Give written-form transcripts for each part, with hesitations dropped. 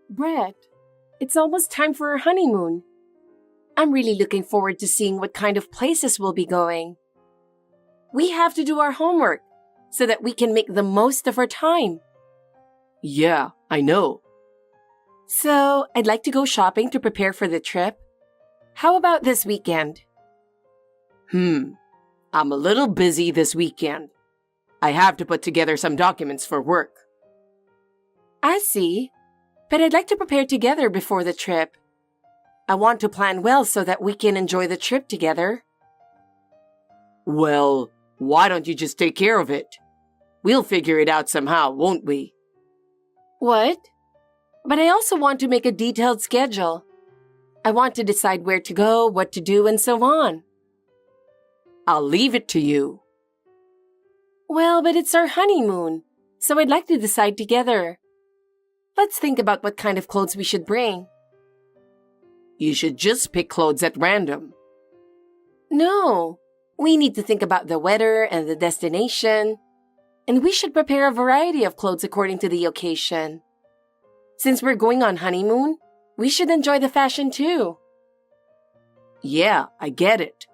Brett, it's almost time for our honeymoon. I'm really looking forward to seeing what kind of places we'll be going. We have to do our homework so that we can make the most of our time. Yeah, I know. So, I'd like to go shopping to prepare for the trip. How about this weekend? I'm a little busy this weekend. I have to put together some documents for work. I see. But I'd like to prepare together before the trip. I want to plan well so that we can enjoy the trip together. Well, why don't you just take care of it? We'll figure it out somehow, won't we? What? But I also want to make a detailed schedule. I want to decide where to go, what to do, and so on. I'll leave it to you. Well, but it's our honeymoon, so I'd like to decide together. Let's think about what kind of clothes we should bring. You should just pick clothes at random. No, we need to think about the weather and the destination. And we should prepare a variety of clothes according to the occasion. Since we're going on honeymoon, we should enjoy the fashion too. Yeah, I get it.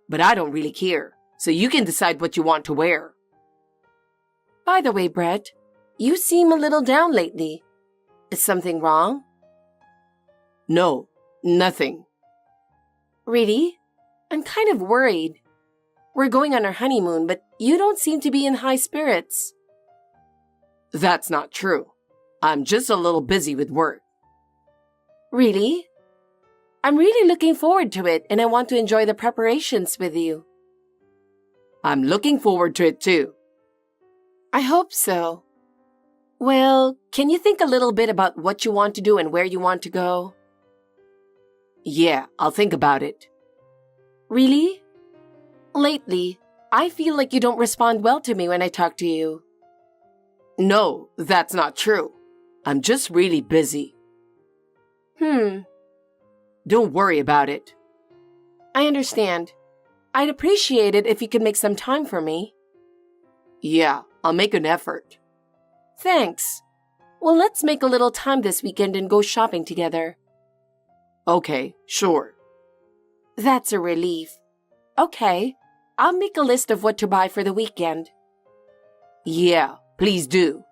But I don't really care, so you can decide what you want to wear. By the way, Brett, you seem a little down lately. Is something wrong? No, nothing. Really? I'm kind of worried. We're going on our honeymoon, but you don't seem to be in high spirits. That's not true. I'm just a little busy with work. Really? I'm really looking forward to it, and I want to enjoy the preparations with you. I'm looking forward to it too. I hope so. Well, can you think a little bit about what you want to do and where you want to go? Yeah, I'll think about it. Really? Lately, I feel like you don't respond well to me when I talk to you. No, that's not true. I'm just really busy. Don't worry about it. I understand. I'd appreciate it if you could make some time for me. Yeah, I'll make an effort. Thanks. Well, let's make a little time this weekend and go shopping together. Okay, sure. That's a relief. Okay, I'll make a list of what to buy for the weekend. Yeah, please do.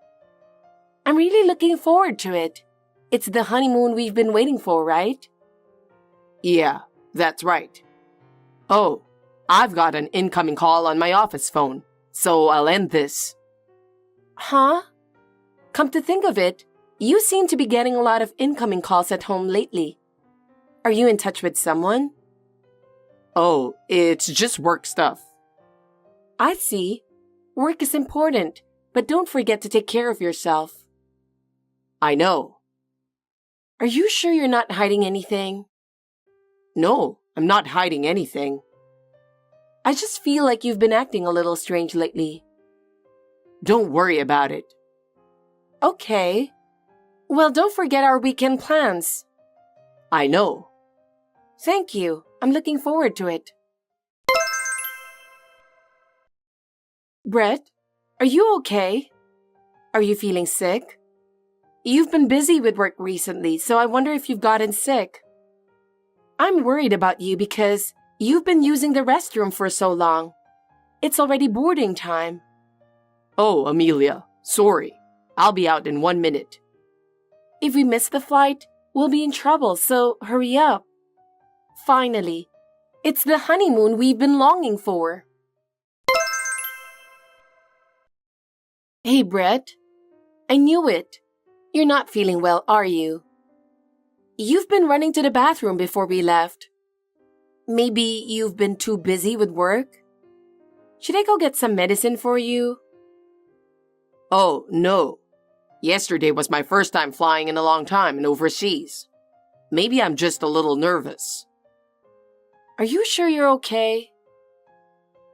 I'm really looking forward to it. It's the honeymoon we've been waiting for, right? Yeah, that's right. Oh, I've got an incoming call on my office phone, so I'll end this. Huh? Come to think of it, you seem to be getting a lot of incoming calls at home lately. Are you in touch with someone? Oh, it's just work stuff. I see. Work is important, but don't forget to take care of yourself. I know. Are you sure you're not hiding anything? No, I'm not hiding anything. I just feel like you've been acting a little strange lately. Don't worry about it. Okay. Well, don't forget our weekend plans. I know. Thank you. I'm looking forward to it. Brett, are you okay? Are you feeling sick? You've been busy with work recently, so I wonder if you've gotten sick. I'm worried about you because you've been using the restroom for so long. It's already boarding time. Oh, Amelia, sorry. I'll be out in 1 minute. If we miss the flight, we'll be in trouble, so hurry up. Finally, it's the honeymoon we've been longing for. Hey, Brett. I knew it. You're not feeling well, are you? You've been running to the bathroom before we left. Maybe you've been too busy with work? Should I go get some medicine for you? Oh, no. Yesterday was my first time flying in a long time and overseas. Maybe I'm just a little nervous. Are you sure you're okay?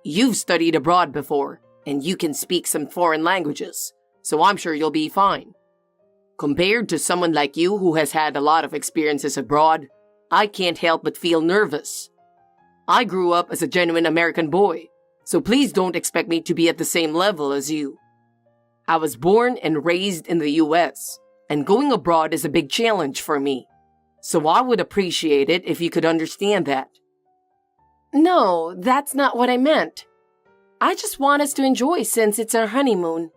You've studied abroad before, and you can speak some foreign languages, so I'm sure you'll be fine. Compared to someone like you who has had a lot of experiences abroad, I can't help but feel nervous. I grew up as a genuine American boy, so please don't expect me to be at the same level as you. I was born and raised in the US, and going abroad is a big challenge for me. So I would appreciate it if you could understand that. No, that's not what I meant. I just want us to enjoy since it's our honeymoon.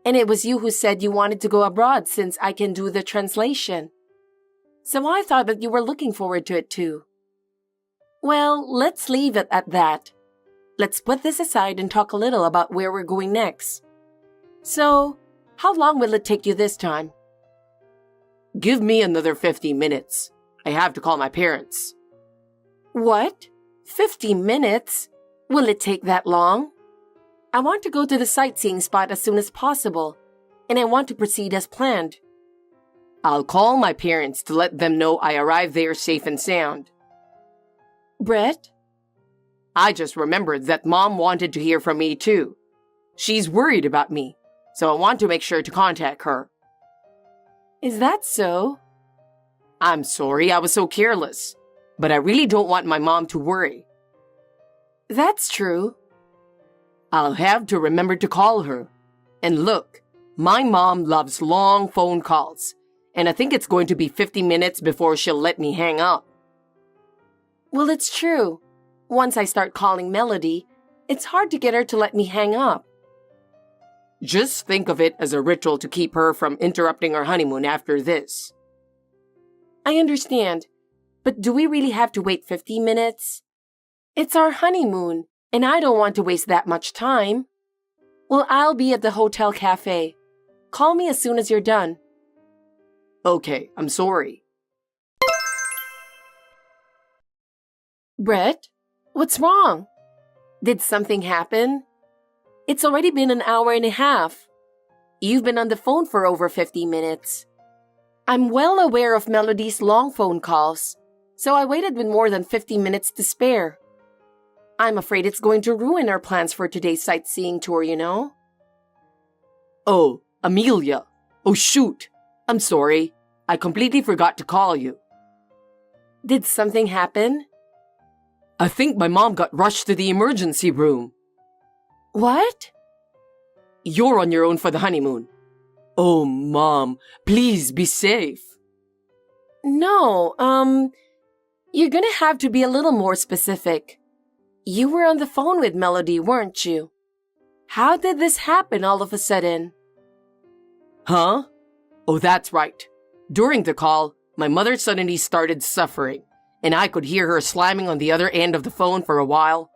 And it was you who said you wanted to go abroad since I can do the translation. So I thought that you were looking forward to it too. Well, let's leave it at that. Let's put this aside and talk a little about where we're going next. So, how long will it take you this time? Give me another 50 minutes. I have to call my parents. What? 50 minutes? Will it take that long? I want to go to the sightseeing spot as soon as possible, and I want to proceed as planned. I'll call my parents to let them know I arrived there safe and sound. Brett? I just remembered that Mom wanted to hear from me too. She's worried about me, so I want to make sure to contact her. Is that so? I'm sorry I was so careless, but I really don't want my mom to worry. That's true. I'll have to remember to call her. And look, my mom loves long phone calls, and I think it's going to be 50 minutes before she'll let me hang up. Well, it's true. Once I start calling Melody, it's hard to get her to let me hang up. Just think of it as a ritual to keep her from interrupting our honeymoon after this. I understand, but do we really have to wait 50 minutes? It's our honeymoon, and I don't want to waste that much time. Well, I'll be at the hotel cafe. Call me as soon as you're done. Okay, I'm sorry. Brett, what's wrong? Did something happen? It's already been an hour and a half. You've been on the phone for over 50 minutes. I'm well aware of Melody's long phone calls, so I waited with more than 50 minutes to spare. I'm afraid it's going to ruin our plans for today's sightseeing tour, you know? Oh, Amelia. Oh, shoot. I'm sorry. I completely forgot to call you. Did something happen? I think my mom got rushed to the emergency room. What? You're on your own for the honeymoon. Oh, Mom, please be safe. No, you're gonna have to be a little more specific. You were on the phone with Melody, weren't you? How did this happen all of a sudden? Huh? Oh, that's right. During the call, my mother suddenly started suffering, and I could hear her slamming on the other end of the phone for a while.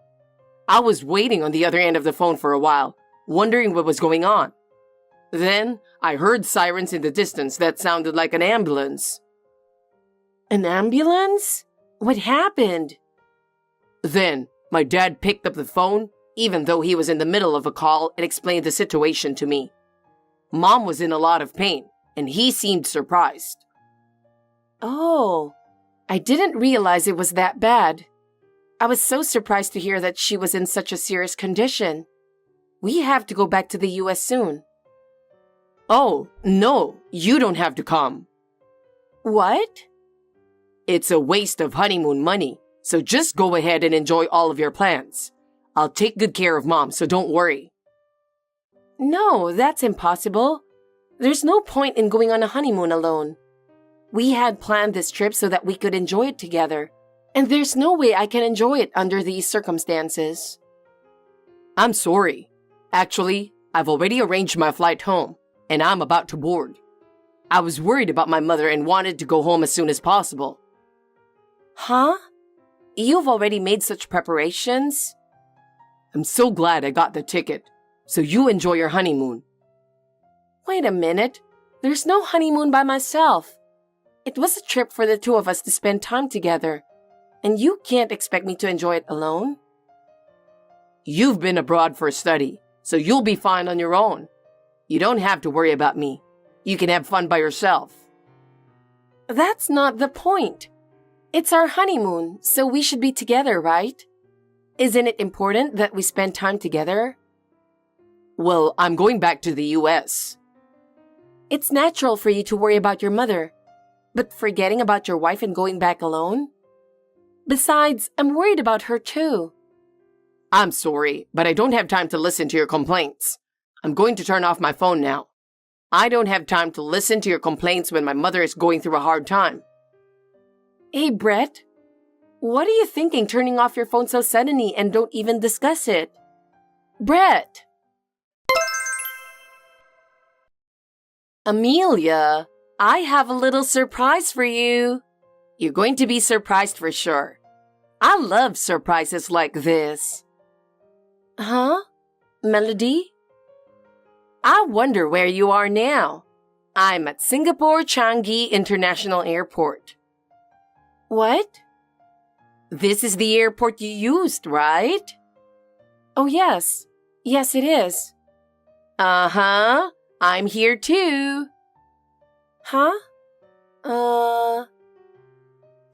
I was waiting on the other end of the phone for a while, wondering what was going on. Then, I heard sirens in the distance that sounded like an ambulance. An ambulance? What happened? Then, my dad picked up the phone, even though he was in the middle of a call, and explained the situation to me. Mom was in a lot of pain, and he seemed surprised. Oh, I didn't realize it was that bad. I was so surprised to hear that she was in such a serious condition. We have to go back to the US soon. Oh, no, you don't have to come. What? It's a waste of honeymoon money, so just go ahead and enjoy all of your plans. I'll take good care of Mom, so don't worry. No, that's impossible. There's no point in going on a honeymoon alone. We had planned this trip so that we could enjoy it together, and there's no way I can enjoy it under these circumstances. I'm sorry. Actually, I've already arranged my flight home, and I'm about to board. I was worried about my mother and wanted to go home as soon as possible. Huh? You've already made such preparations? I'm so glad I got the ticket, so you enjoy your honeymoon. Wait a minute. There's no honeymoon by myself. It was a trip for the two of us to spend time together, and you can't expect me to enjoy it alone. You've been abroad for study, so you'll be fine on your own. You don't have to worry about me. You can have fun by yourself. That's not the point. It's our honeymoon, so we should be together, right? Isn't it important that we spend time together? Well, I'm going back to the US. It's natural for you to worry about your mother, but forgetting about your wife and going back alone? Besides, I'm worried about her too. I'm sorry, but I don't have time to listen to your complaints. I'm going to turn off my phone now. I don't have time to listen to your complaints when my mother is going through a hard time. Hey, Brett. What are you thinking turning off your phone so suddenly and don't even discuss it? Brett! Amelia, I have a little surprise for you. You're going to be surprised for sure. I love surprises like this. Huh? Melody? I wonder where you are now. I'm at Singapore Changi International Airport. What? This is the airport you used, right? Oh, yes. Yes, it is. Uh-huh. I'm here too. Huh?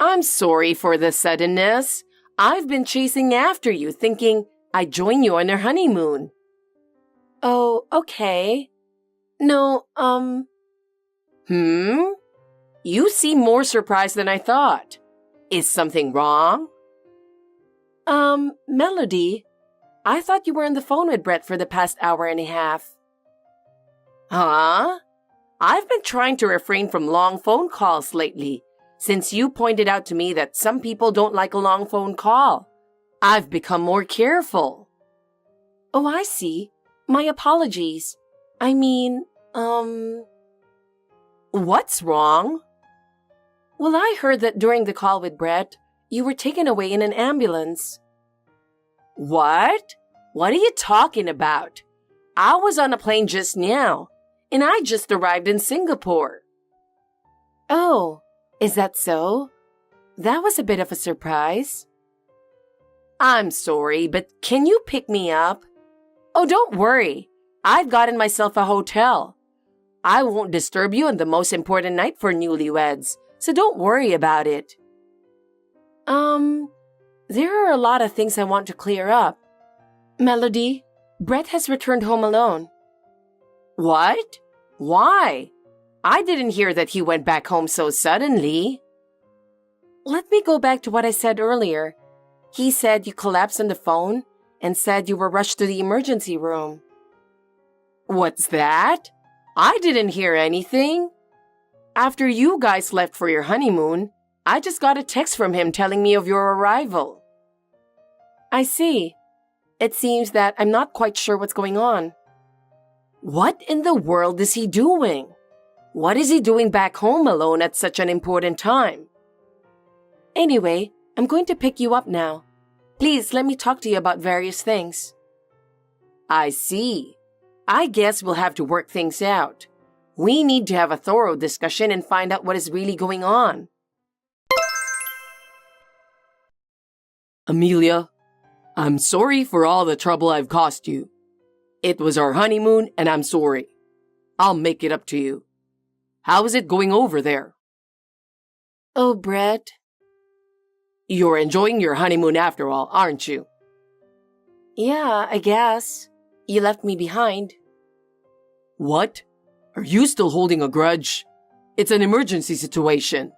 I'm sorry for the suddenness. I've been chasing after you, thinking I'd join you on our honeymoon. Oh, okay. No, You seem more surprised than I thought. Is something wrong? Melody, I thought you were on the phone with Brett for the past hour and a half. Huh? I've been trying to refrain from long phone calls lately, since you pointed out to me that some people don't like a long phone call. I've become more careful. Oh, I see. My apologies. What's wrong? Well, I heard that during the call with Brett, you were taken away in an ambulance. What? What are you talking about? I was on a plane just now, and I just arrived in Singapore. Oh, is that so? That was a bit of a surprise. I'm sorry, but can you pick me up? Oh, don't worry. I've gotten myself a hotel. I won't disturb you on the most important night for newlyweds, so don't worry about it. There are a lot of things I want to clear up. Melody, Brett has returned home alone. What? Why? I didn't hear that he went back home so suddenly. Let me go back to what I said earlier. He said you collapsed on the phone and said you were rushed to the emergency room. What's that? I didn't hear anything. After you guys left for your honeymoon, I just got a text from him telling me of your arrival. I see. It seems that I'm not quite sure what's going on. What in the world is he doing? What is he doing back home alone at such an important time? Anyway, I'm going to pick you up now. Please let me talk to you about various things. I see. I guess we'll have to work things out. We need to have a thorough discussion and find out what is really going on. Amelia, I'm sorry for all the trouble I've caused you. It was our honeymoon and I'm sorry. I'll make it up to you. How is it going over there? Oh, Brett. You're enjoying your honeymoon after all, aren't you? Yeah, I guess. You left me behind. What? Are you still holding a grudge? It's an emergency situation.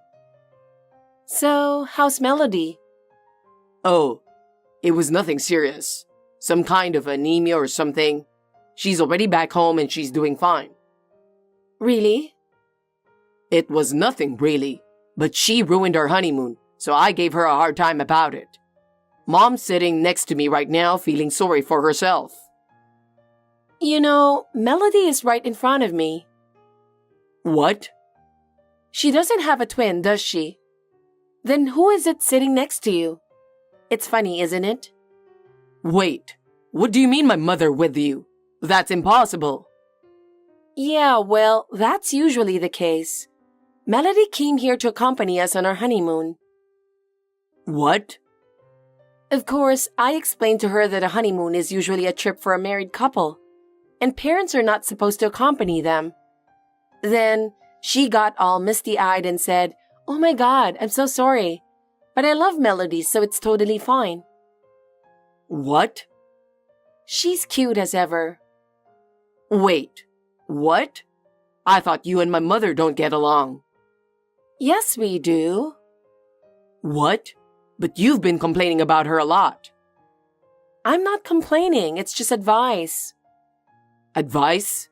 So, how's Melody? Oh, it was nothing serious. Some kind of anemia or something. She's already back home and she's doing fine. Really? It was nothing really, but she ruined our honeymoon, so I gave her a hard time about it. Mom's sitting next to me right now feeling sorry for herself. You know, Melody is right in front of me. What? She doesn't have a twin, does she? Then who is it sitting next to you? It's funny, isn't it? Wait, what do you mean my mother with you? That's impossible. Yeah, well, that's usually the case. Melody came here to accompany us on our honeymoon. What? Of course, I explained to her that a honeymoon is usually a trip for a married couple, and parents are not supposed to accompany them. Then she got all misty-eyed and said, "Oh my God, I'm so sorry. But I love Melody, so it's totally fine." What? She's cute as ever. Wait, what? I thought you and my mother don't get along. Yes, we do. What? But you've been complaining about her a lot. I'm not complaining, it's just advice. Advice?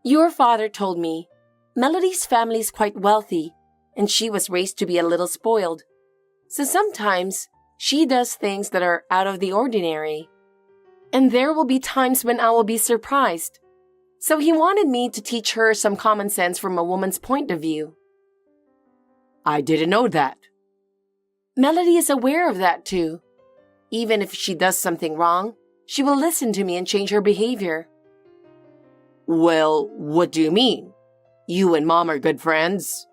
Your father told me Melody's family is quite wealthy, and she was raised to be a little spoiled. So sometimes she does things that are out of the ordinary. And there will be times when I will be surprised. So he wanted me to teach her some common sense from a woman's point of view. I didn't know that. Melody is aware of that too. Even if she does something wrong, she will listen to me and change her behavior. Well, what do you mean? You and Mom are good friends?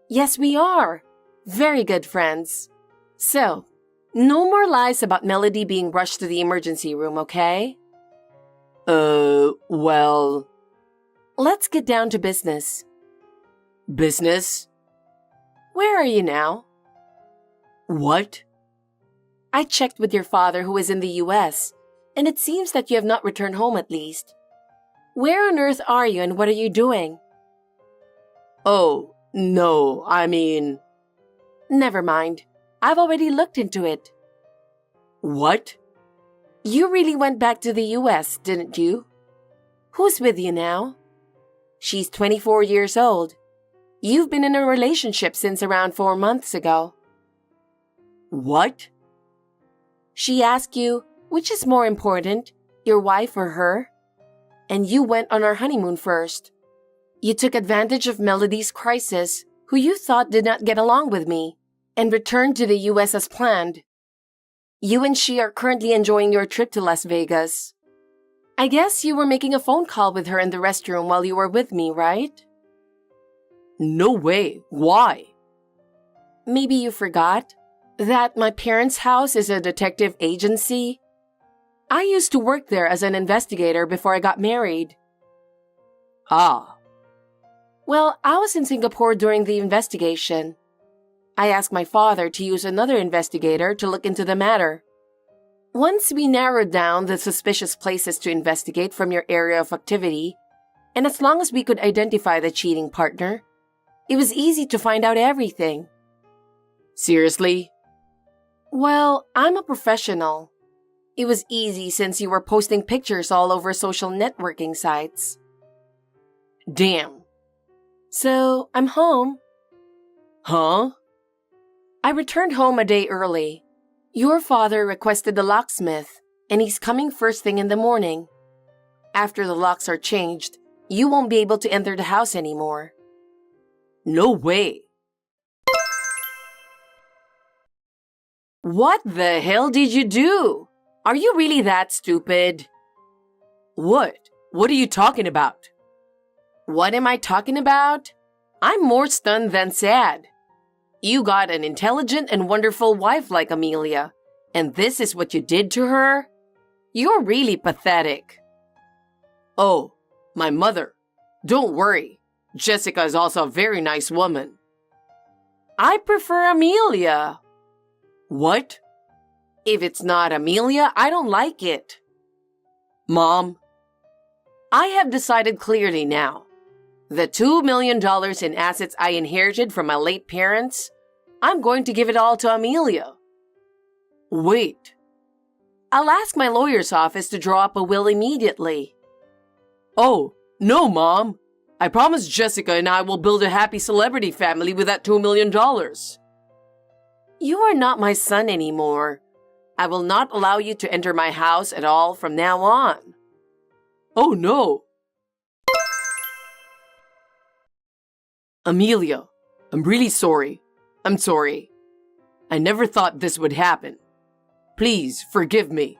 Yes, we are. Very good friends. So, no more lies about Melody being rushed to the emergency room, okay? Well... Let's get down to business. Business? Where are you now? What? I checked with your father who is in the US, and it seems that you have not returned home at least. Where on earth are you and what are you doing? Oh, no, I mean... Never mind. I've already looked into it. What? You really went back to the US, didn't you? Who's with you now? She's 24 years old. You've been in a relationship since around 4 months ago. What? She asked you, which is more important, your wife or her? And you went on our honeymoon first. You took advantage of Melody's crisis, who you thought did not get along with me, and returned to the US as planned. You and she are currently enjoying your trip to Las Vegas. I guess you were making a phone call with her in the restroom while you were with me, right? No way. Why? Maybe you forgot that my parents' house is a detective agency. I used to work there as an investigator before I got married. Ah. Well, I was in Singapore during the investigation. I asked my father to use another investigator to look into the matter. Once we narrowed down the suspicious places to investigate from your area of activity, and as long as we could identify the cheating partner, it was easy to find out everything. Seriously? Well, I'm a professional. It was easy since you were posting pictures all over social networking sites. Damn. So, I'm home. Huh? I returned home a day early. Your father requested the locksmith, and he's coming first thing in the morning. After the locks are changed, you won't be able to enter the house anymore. No way. What the hell did you do? Are you really that stupid? What? What are you talking about? What am I talking about? I'm more stunned than sad. You got an intelligent and wonderful wife like Amelia, and this is what you did to her? You're really pathetic. Oh, my mother. Don't worry. Jessica is also a very nice woman. I prefer Amelia. What? If it's not Amelia, I don't like it. Mom? I have decided clearly now. The $2 million in assets I inherited from my late parents, I'm going to give it all to Amelia. Wait. I'll ask my lawyer's office to draw up a will immediately. Oh, no, Mom. I promise Jessica and I will build a happy celebrity family with that $2 million. You are not my son anymore. I will not allow you to enter my house at all from now on. Oh, no. Amelia, I'm really sorry. I'm sorry. I never thought this would happen. Please, forgive me.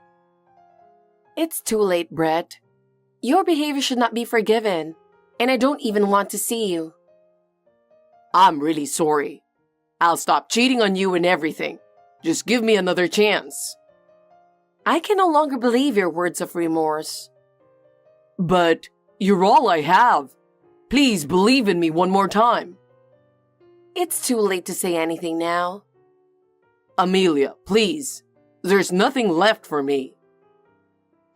It's too late, Brett. Your behavior should not be forgiven, and I don't even want to see you. I'm really sorry. I'll stop cheating on you and everything. Just give me another chance. I can no longer believe your words of remorse. But you're all I have. Please believe in me one more time. It's too late to say anything now. Amelia, please. There's nothing left for me.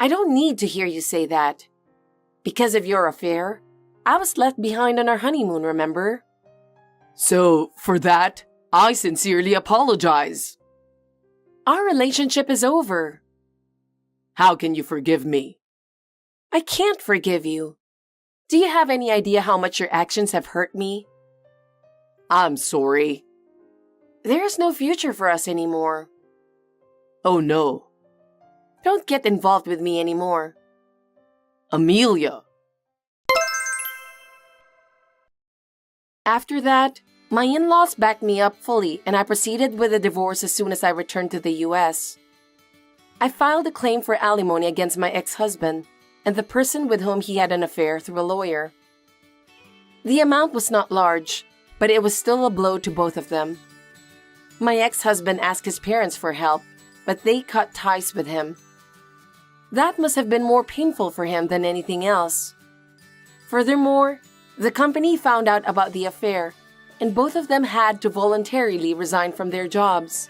I don't need to hear you say that. Because of your affair, I was left behind on our honeymoon, remember? So, for that, I sincerely apologize. Our relationship is over. How can you forgive me? I can't forgive you. Do you have any idea how much your actions have hurt me? I'm sorry. There is no future for us anymore. Oh no. Don't get involved with me anymore. Amelia. After that, my in-laws backed me up fully and I proceeded with the divorce as soon as I returned to the US. I filed a claim for alimony against my ex-husband and the person with whom he had an affair through a lawyer. The amount was not large, but it was still a blow to both of them. My ex-husband asked his parents for help, but they cut ties with him. That must have been more painful for him than anything else. Furthermore, the company found out about the affair, and both of them had to voluntarily resign from their jobs.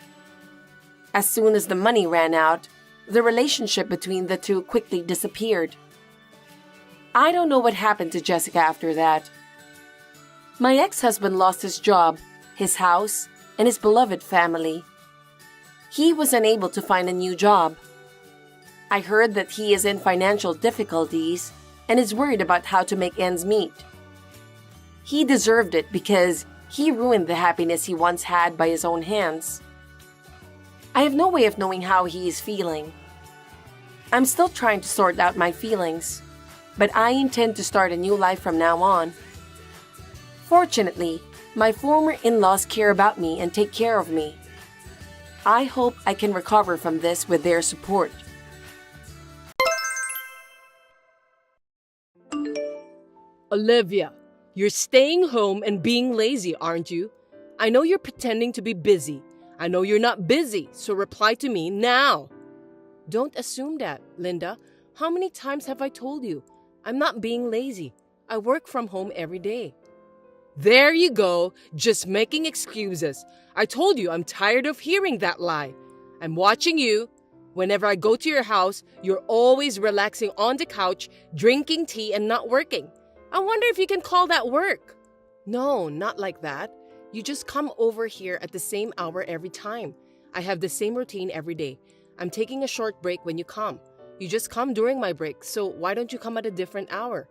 As soon as the money ran out, the relationship between the two quickly disappeared. I don't know what happened to Jessica after that. My ex-husband lost his job, his house, and his beloved family. He was unable to find a new job. I heard that he is in financial difficulties and is worried about how to make ends meet. He deserved it because he ruined the happiness he once had by his own hands. I have no way of knowing how he is feeling. I'm still trying to sort out my feelings, but I intend to start a new life from now on. Fortunately, my former in-laws care about me and take care of me. I hope I can recover from this with their support. Olivia, you're staying home and being lazy, aren't you? I know you're pretending to be busy. I know you're not busy, so reply to me now. Don't assume that, Linda. How many times have I told you? I'm not being lazy. I work from home every day. There you go, just making excuses. I told you I'm tired of hearing that lie. I'm watching you. Whenever I go to your house, you're always relaxing on the couch, drinking tea and not working. I wonder if you can call that work. No, not like that. You just come over here at the same hour every time. I have the same routine every day. I'm taking a short break when you come. You just come during my break, so why don't you come at a different hour?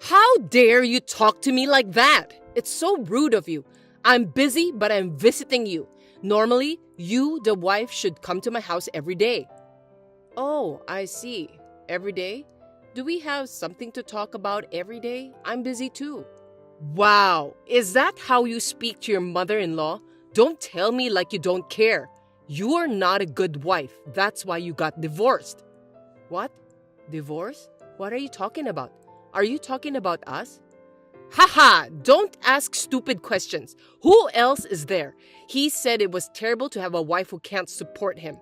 How dare you talk to me like that? It's so rude of you. I'm busy, but I'm visiting you. Normally, you, the wife, should come to my house every day. Oh, I see. Every day? Do we have something to talk about every day? I'm busy too. Wow, is that how you speak to your mother-in-law? Don't tell me like you don't care. You are not a good wife. That's why you got divorced. What? Divorce? What are you talking about? Are you talking about us? Haha, don't ask stupid questions. Who else is there? He said it was terrible to have a wife who can't support him.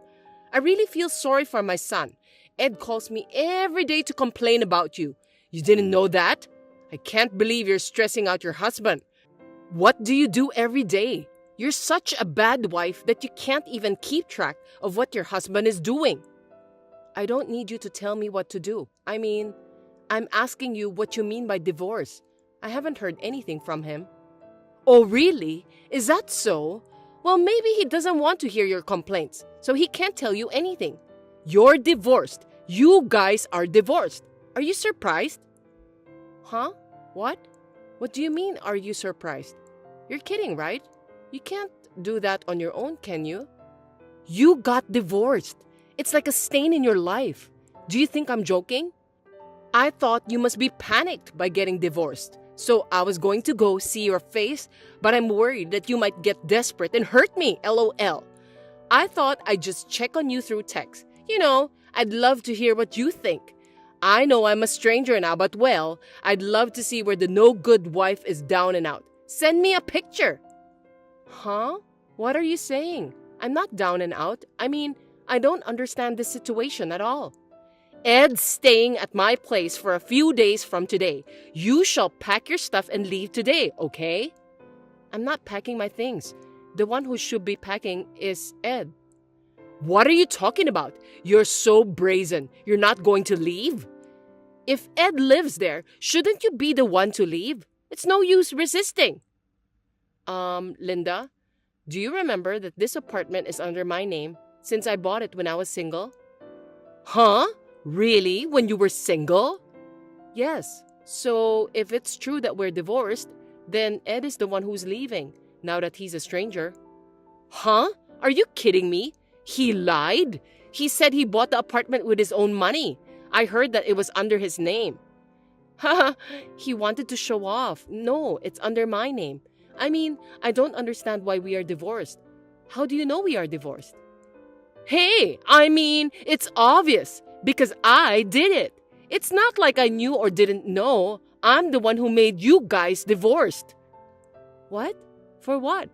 I really feel sorry for my son. Ed calls me every day to complain about you. You didn't know that? I can't believe you're stressing out your husband. What do you do every day? You're such a bad wife that you can't even keep track of what your husband is doing. I don't need you to tell me what to do. I mean, I'm asking you what you mean by divorce. I haven't heard anything from him. Oh, really? Is that so? Well, maybe he doesn't want to hear your complaints, so he can't tell you anything. You're divorced. You guys are divorced. Are you surprised? Huh? What? What do you mean, are you surprised? You're kidding, right? You can't do that on your own, can you? You got divorced. It's like a stain in your life. Do you think I'm joking? I thought you must be panicked by getting divorced. So I was going to go see your face, but I'm worried that you might get desperate and hurt me, LOL. I thought I'd just check on you through text. You know, I'd love to hear what you think. I know I'm a stranger now, but well, I'd love to see where the no-good wife is down and out. Send me a picture. Huh? What are you saying? I'm not down and out. I mean, I don't understand this situation at all. Ed's staying at my place for a few days from today. You shall pack your stuff and leave today, okay? I'm not packing my things. The one who should be packing is Ed. What are you talking about? You're so brazen. You're not going to leave? If Ed lives there, shouldn't you be the one to leave? It's no use resisting. Linda, do you remember that this apartment is under my name since I bought it when I was single? Huh? Really? When you were single? Yes. So if it's true that we're divorced, then Ed is the one who's leaving, now that he's a stranger. Huh? Are you kidding me? He lied? He said he bought the apartment with his own money. I heard that it was under his name. Haha, he wanted to show off. No, it's under my name. I mean, I don't understand why we are divorced. How do you know we are divorced? Hey, I mean, it's obvious, because I did it. It's not like I knew or didn't know. I'm the one who made you guys divorced. What? For what?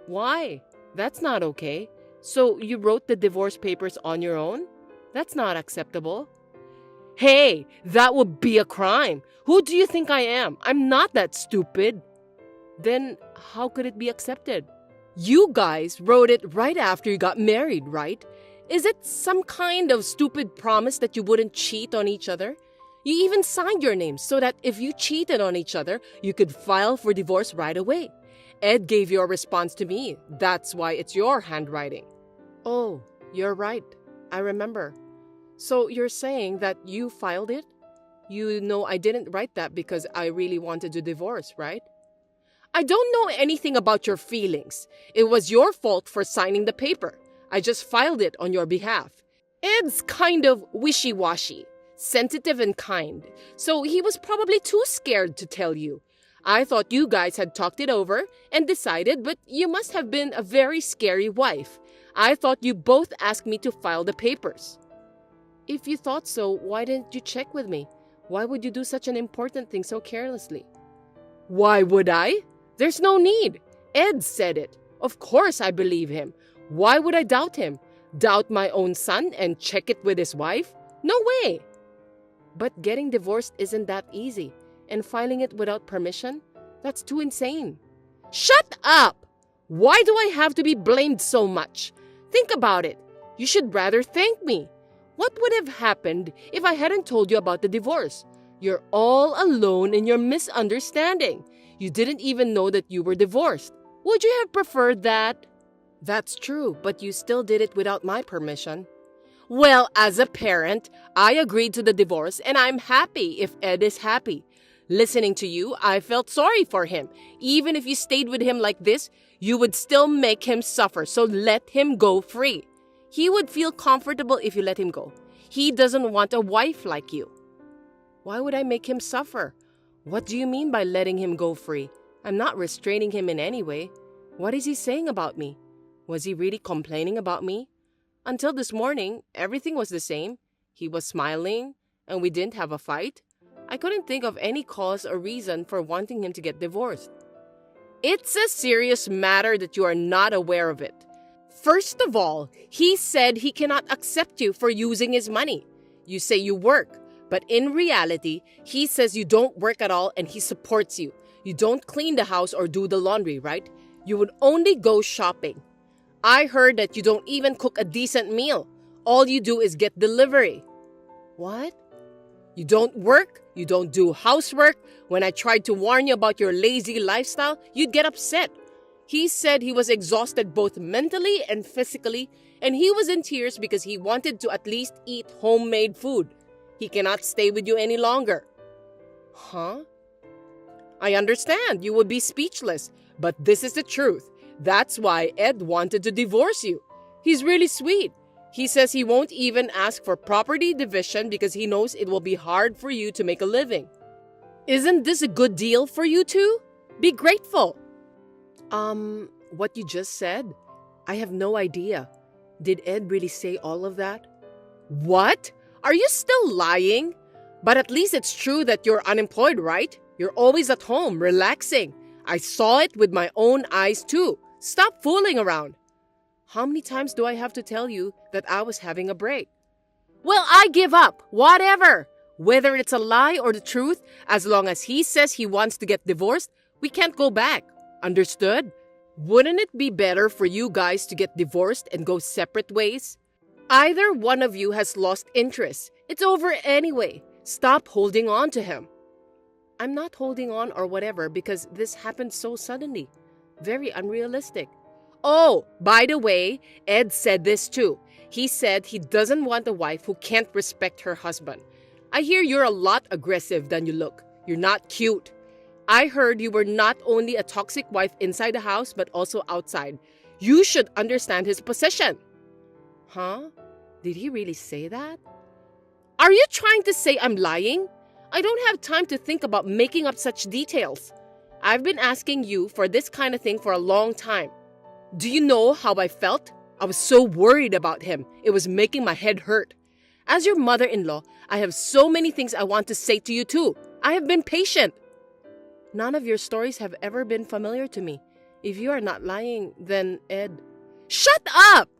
Why? That's not okay. So you wrote the divorce papers on your own? That's not acceptable. Hey, that would be a crime. Who do you think I am? I'm not that stupid. Then how could it be accepted? You guys wrote it right after you got married, right? Is it some kind of stupid promise that you wouldn't cheat on each other? You even signed your names so that if you cheated on each other, you could file for divorce right away. Ed gave your response to me. That's why it's your handwriting. Oh, you're right. I remember. So you're saying that you filed it? You know I didn't write that because I really wanted to divorce, right? I don't know anything about your feelings. It was your fault for signing the paper. I just filed it on your behalf. Ed's kind of wishy-washy, sensitive and kind, so he was probably too scared to tell you. I thought you guys had talked it over and decided, but you must have been a very scary wife. I thought you both asked me to file the papers. If you thought so, why didn't you check with me? Why would you do such an important thing so carelessly? Why would I? There's no need. Ed said it. Of course I believe him. Why would I doubt him? Doubt my own son and check it with his wife? No way. But getting divorced isn't that easy. And filing it without permission? That's too insane. Shut up! Why do I have to be blamed so much? Think about it. You should rather thank me. What would have happened if I hadn't told you about the divorce? You're all alone in your misunderstanding. You didn't even know that you were divorced. Would you have preferred that? That's true, but you still did it without my permission. Well, as a parent, I agreed to the divorce and I'm happy if Ed is happy. Listening to you, I felt sorry for him. Even if you stayed with him like this, you would still make him suffer, so let him go free. He would feel comfortable if you let him go. He doesn't want a wife like you. Why would I make him suffer? What do you mean by letting him go free? I'm not restraining him in any way. What is he saying about me? Was he really complaining about me? Until this morning, everything was the same. He was smiling, and we didn't have a fight. I couldn't think of any cause or reason for wanting him to get divorced. It's a serious matter that you are not aware of it. First of all, he said he cannot accept you for using his money. You say you work, but in reality, he says you don't work at all and he supports you. You don't clean the house or do the laundry, right? You would only go shopping. I heard that you don't even cook a decent meal. All you do is get delivery. What? You don't work, you don't do housework. When I tried to warn you about your lazy lifestyle, you'd get upset. He said he was exhausted both mentally and physically, and he was in tears because he wanted to at least eat homemade food. He cannot stay with you any longer. Huh? I understand you would be speechless, but this is the truth. That's why Ed wanted to divorce you. He's really sweet. He says he won't even ask for property division because he knows it will be hard for you to make a living. Isn't this a good deal for you two? Be grateful. What you just said? I have no idea. Did Ed really say all of that? What? Are you still lying? But at least it's true that you're unemployed, right? You're always at home, relaxing. I saw it with my own eyes too. Stop fooling around. How many times do I have to tell you that I was having a break? Well, I give up. Whatever. Whether it's a lie or the truth, as long as he says he wants to get divorced, we can't go back. Understood? Wouldn't it be better for you guys to get divorced and go separate ways? Either one of you has lost interest. It's over anyway. Stop holding on to him. I'm not holding on or whatever because this happened so suddenly. Very unrealistic. Oh, by the way, Ed said this too. He said he doesn't want a wife who can't respect her husband. I hear you're a lot aggressive than you look. You're not cute. I heard you were not only a toxic wife inside the house, but also outside. You should understand his position. Huh? Did he really say that? Are you trying to say I'm lying? I don't have time to think about making up such details. I've been asking you for this kind of thing for a long time. Do you know how I felt? I was so worried about him. It was making my head hurt. As your mother-in-law, I have so many things I want to say to you too. I have been patient. None of your stories have ever been familiar to me. If you are not lying, then Ed... Shut up!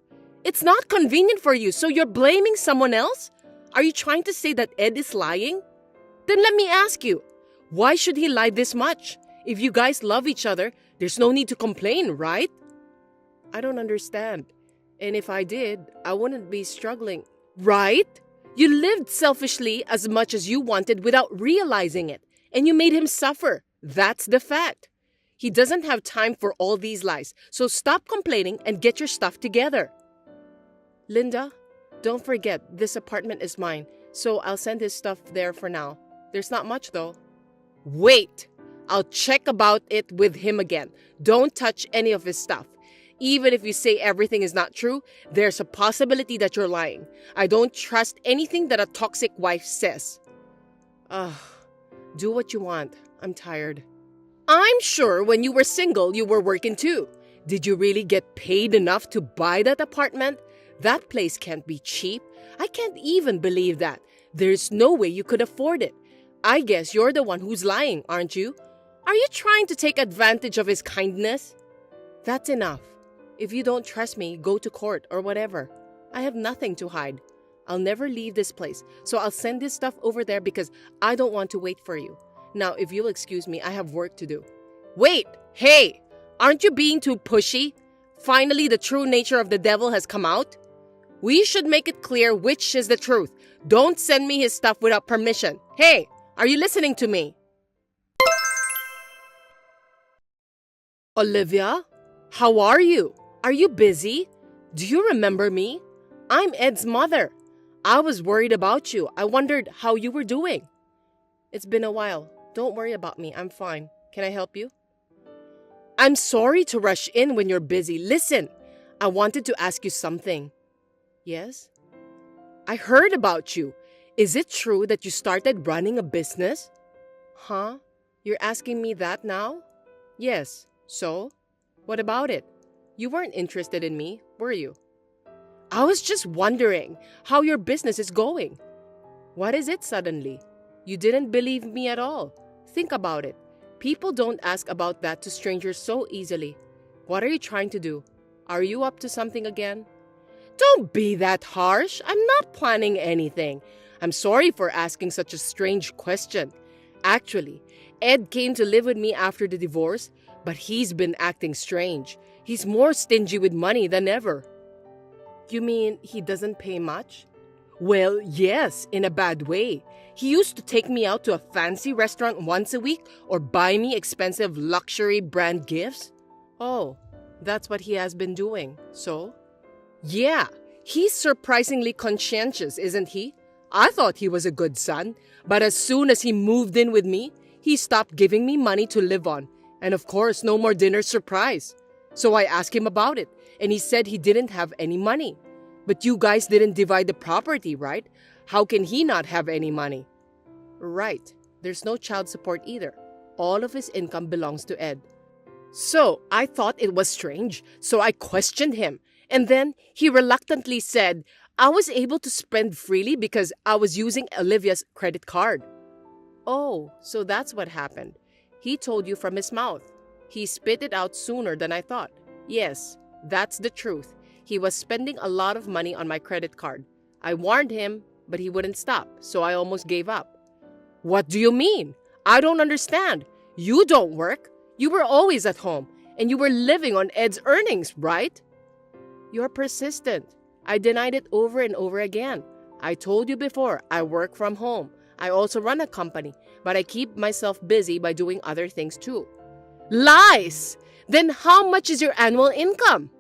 It's not convenient for you, so you're blaming someone else? Are you trying to say that Ed is lying? Then let me ask you, why should he lie this much? If you guys love each other, there's no need to complain, right? I don't understand. And if I did, I wouldn't be struggling. Right? You lived selfishly as much as you wanted without realizing it, and you made him suffer. That's the fact. He doesn't have time for all these lies, so stop complaining and get your stuff together. Linda, don't forget, this apartment is mine, so I'll send his stuff there for now. There's not much though. Wait! I'll check about it with him again. Don't touch any of his stuff. Even if you say everything is not true, there's a possibility that you're lying. I don't trust anything that a toxic wife says. Do what you want. I'm tired. I'm sure when you were single, you were working too. Did you really get paid enough to buy that apartment? That place can't be cheap. I can't even believe that. There's no way you could afford it. I guess you're the one who's lying, aren't you? Are you trying to take advantage of his kindness? That's enough. If you don't trust me, go to court or whatever. I have nothing to hide. I'll never leave this place, so I'll send this stuff over there because I don't want to wait for you. Now, if you'll excuse me, I have work to do. Wait! Hey! Aren't you being too pushy? Finally, the true nature of the devil has come out? We should make it clear which is the truth. Don't send me his stuff without permission. Hey! Are you listening to me? Olivia? How are you? Are you busy? Do you remember me? I'm Ed's mother. I was worried about you. I wondered how you were doing. It's been a while. Don't worry about me. I'm fine. Can I help you? I'm sorry to rush in when you're busy. Listen, I wanted to ask you something. Yes? I heard about you. Is it true that you started running a business? Huh? You're asking me that now? Yes. So? What about it? You weren't interested in me, were you? I was just wondering how your business is going. What is it suddenly? You didn't believe me at all. Think about it. People don't ask about that to strangers so easily. What are you trying to do? Are you up to something again? Don't be that harsh. I'm not planning anything. I'm sorry for asking such a strange question. Actually, Ed came to live with me after the divorce, but he's been acting strange. He's more stingy with money than ever. You mean he doesn't pay much? Well, yes, in a bad way. He used to take me out to a fancy restaurant once a week or buy me expensive luxury brand gifts. Oh, that's what he has been doing. So? Yeah, he's surprisingly conscientious, isn't he? I thought he was a good son, but as soon as he moved in with me, he stopped giving me money to live on. And of course, no more dinner surprise. So I asked him about it, and he said he didn't have any money. But you guys didn't divide the property, right? How can he not have any money? Right. There's no child support either. All of his income belongs to Ed. So I thought it was strange, so I questioned him. And then he reluctantly said I was able to spend freely because I was using Olivia's credit card. Oh, so that's what happened. He told you from his mouth. He spit it out sooner than I thought. Yes, that's the truth. He was spending a lot of money on my credit card. I warned him, but he wouldn't stop, so I almost gave up. What do you mean? I don't understand. You don't work. You were always at home, and you were living on Ed's earnings, right? You're persistent. I denied it over and over again. I told you before, I work from home. I also run a company, but I keep myself busy by doing other things too. Lies! Then how much is your annual income?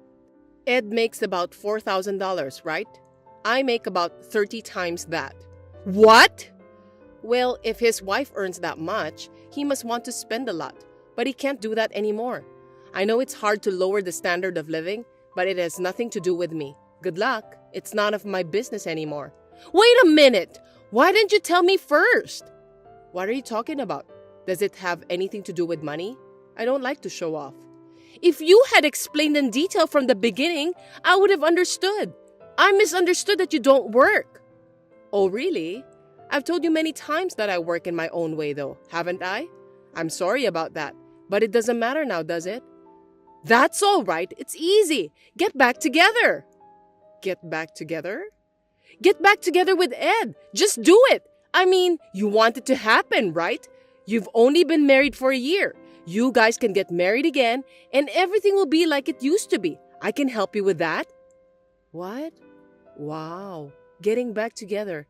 Ed makes about $4,000, right? I make about 30 times that. What? Well, if his wife earns that much, he must want to spend a lot. But he can't do that anymore. I know it's hard to lower the standard of living, but it has nothing to do with me. Good luck. It's none of my business anymore. Wait a minute! Why didn't you tell me first? What are you talking about? Does it have anything to do with money? I don't like to show off. If you had explained in detail from the beginning, I would have understood. I misunderstood that you don't work. Oh, really? I've told you many times that I work in my own way, though, haven't I? I'm sorry about that, but it doesn't matter now, does it? That's all right. It's easy. Get back together. Get back together? Get back together with Ed. Just do it. I mean, you want it to happen, right? You've only been married for a year. You guys can get married again, and everything will be like it used to be. I can help you with that. What? Wow. Getting back together.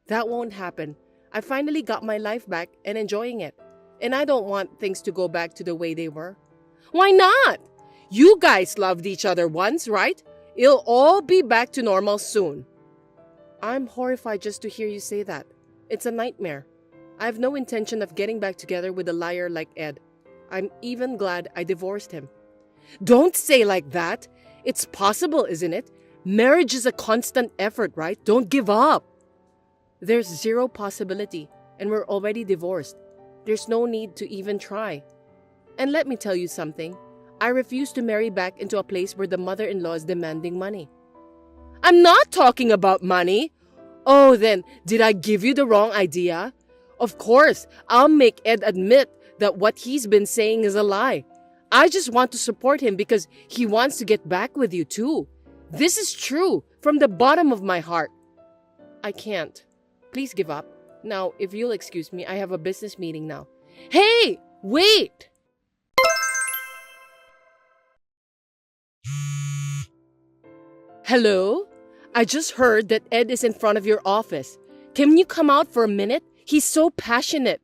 That won't happen. I finally got my life back and enjoying it. And I don't want things to go back to the way they were. Why not? You guys loved each other once, right? It'll all be back to normal soon. I'm horrified just to hear you say that. It's a nightmare. I have no intention of getting back together with a liar like Ed. I'm even glad I divorced him. Don't say like that. It's possible, isn't it? Marriage is a constant effort, right? Don't give up. There's zero possibility, and we're already divorced. There's no need to even try. And let me tell you something. I refuse to marry back into a place where the mother-in-law is demanding money. I'm not talking about money. Oh, then, did I give you the wrong idea? Of course, I'll make Ed admit that what he's been saying is a lie. I just want to support him because he wants to get back with you too. This is true, from the bottom of my heart. I can't. Please give up. Now, if you'll excuse me, I have a business meeting now. Hey, wait! Hello? I just heard that Ed is in front of your office. Can you come out for a minute? He's so passionate.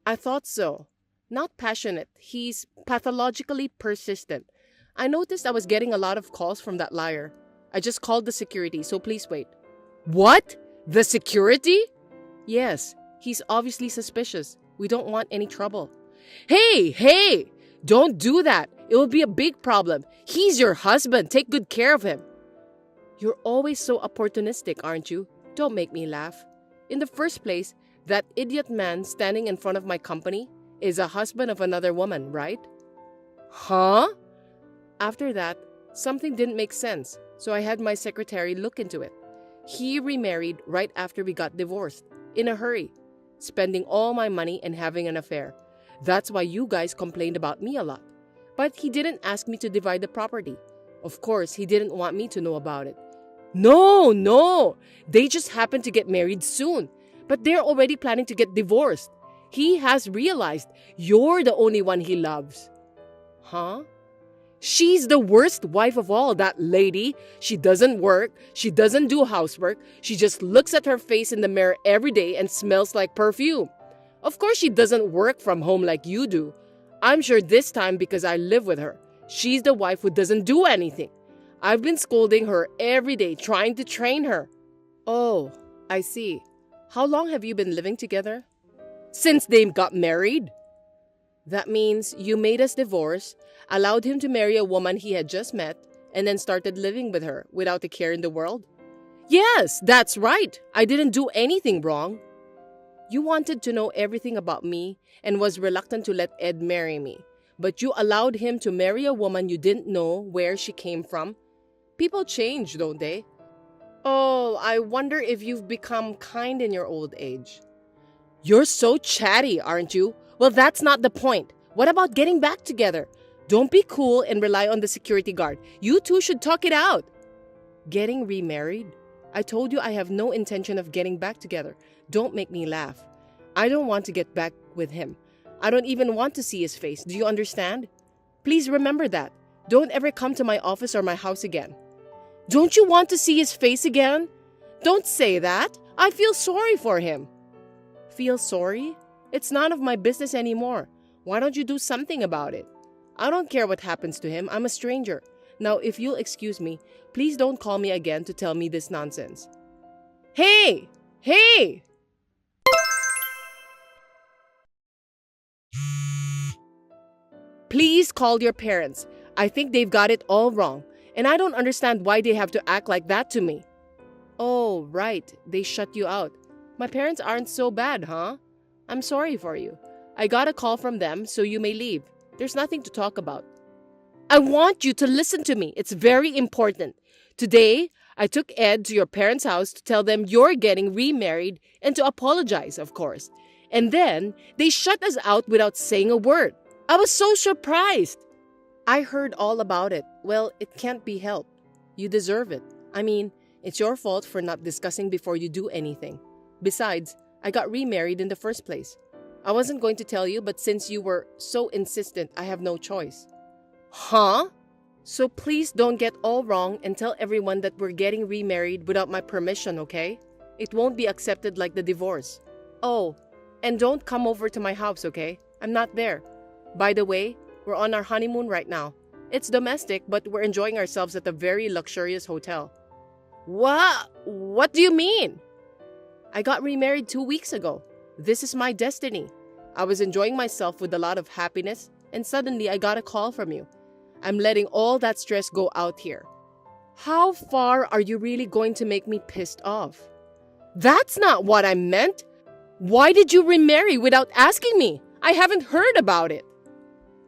I thought so. Not passionate. He's pathologically persistent. I noticed I was getting a lot of calls from that liar. I just called the security, so please wait. What? The security? Yes, he's obviously suspicious. We don't want any trouble. Hey! Don't do that. It will be a big problem. He's your husband. Take good care of him. You're always so opportunistic, aren't you? Don't make me laugh. In the first place, that idiot man standing in front of my company is a husband of another woman, right? Huh? After that, something didn't make sense, so I had my secretary look into it. He remarried right after we got divorced, in a hurry, spending all my money and having an affair. That's why you guys complained about me a lot. But he didn't ask me to divide the property. Of course, he didn't want me to know about it. No! They just happened to get married soon. But they're already planning to get divorced. He has realized you're the only one he loves. Huh? She's the worst wife of all, that lady. She doesn't work. She doesn't do housework. She just looks at her face in the mirror every day and smells like perfume. Of course, she doesn't work from home like you do. I'm sure this time because I live with her. She's the wife who doesn't do anything. I've been scolding her every day, trying to train her. Oh, I see. How long have you been living together? Since they got married. That means you made us divorce, allowed him to marry a woman he had just met, and then started living with her without a care in the world? Yes, that's right. I didn't do anything wrong. You wanted to know everything about me and was reluctant to let Ed marry me, but you allowed him to marry a woman you didn't know where she came from. People change, don't they? Oh, I wonder if you've become kind in your old age. You're so chatty, aren't you? Well, that's not the point. What about getting back together? Don't be cool and rely on the security guard. You two should talk it out. Getting remarried? I told you I have no intention of getting back together. Don't make me laugh. I don't want to get back with him. I don't even want to see his face. Do you understand? Please remember that. Don't ever come to my office or my house again. Don't you want to see his face again? Don't say that. I feel sorry for him. Feel sorry? It's none of my business anymore. Why don't you do something about it? I don't care what happens to him. I'm a stranger. Now, if you'll excuse me, please don't call me again to tell me this nonsense. Hey! Please call your parents. I think they've got it all wrong, and I don't understand why they have to act like that to me. Oh, right. They shut you out. My parents aren't so bad, huh? I'm sorry for you. I got a call from them, so you may leave. There's nothing to talk about. I want you to listen to me. It's very important. Today, I took Ed to your parents' house to tell them you're getting remarried and to apologize, of course. And then, they shut us out without saying a word. I was so surprised. I heard all about it. Well, it can't be helped. You deserve it. I mean, it's your fault for not discussing before you do anything. Besides, I got remarried in the first place. I wasn't going to tell you, but since you were so insistent, I have no choice. Huh? So please don't get all wrong and tell everyone that we're getting remarried without my permission, okay? It won't be accepted like the divorce. Oh, and don't come over to my house, okay? I'm not there. By the way, we're on our honeymoon right now. It's domestic, but we're enjoying ourselves at a very luxurious hotel. What do you mean? I got remarried 2 weeks ago. This is my destiny. I was enjoying myself with a lot of happiness, and suddenly I got a call from you. I'm letting all that stress go out here. How far are you really going to make me pissed off? That's not what I meant. Why did you remarry without asking me? I haven't heard about it.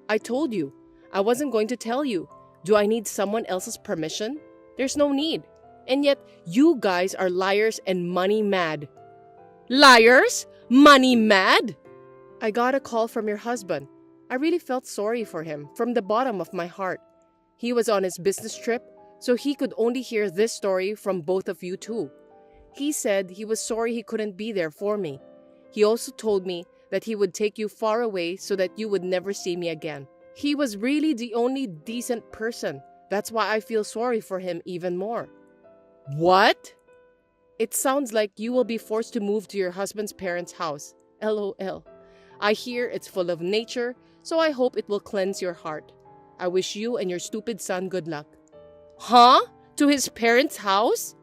I told you. I wasn't going to tell you. Do I need someone else's permission? There's no need. And yet, you guys are liars and money mad. Liars? Money mad? I got a call from your husband. I really felt sorry for him from the bottom of my heart. He was on his business trip, so he could only hear this story from both of you too. He said he was sorry he couldn't be there for me. He also told me that he would take you far away so that you would never see me again. He was really the only decent person. That's why I feel sorry for him even more. What? It sounds like you will be forced to move to your husband's parents' house. LOL. I hear it's full of nature, so I hope it will cleanse your heart. I wish you and your stupid son good luck. Huh? To his parents' house?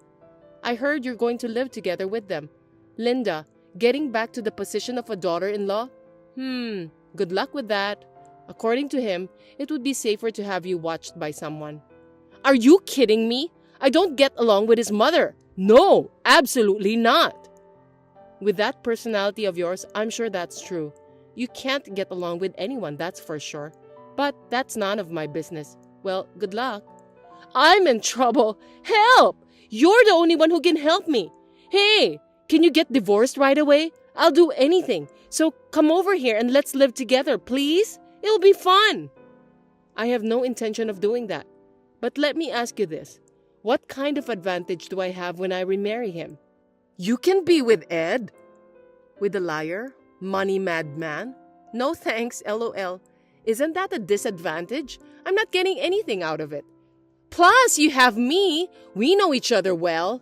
I heard you're going to live together with them. Linda, getting back to the position of a daughter-in-law? Good luck with that. According to him, it would be safer to have you watched by someone. Are you kidding me? I don't get along with his mother. No, absolutely not. With that personality of yours, I'm sure that's true. You can't get along with anyone, that's for sure. But that's none of my business. Well, good luck. I'm in trouble. Help! You're the only one who can help me. Hey, can you get divorced right away? I'll do anything. So come over here and let's live together, please. It'll be fun. I have no intention of doing that. But let me ask you this. What kind of advantage do I have when I remarry him? You can be with Ed. With a liar? Money mad man? No thanks, LOL. Isn't that a disadvantage? I'm not getting anything out of it. Plus, you have me. We know each other well.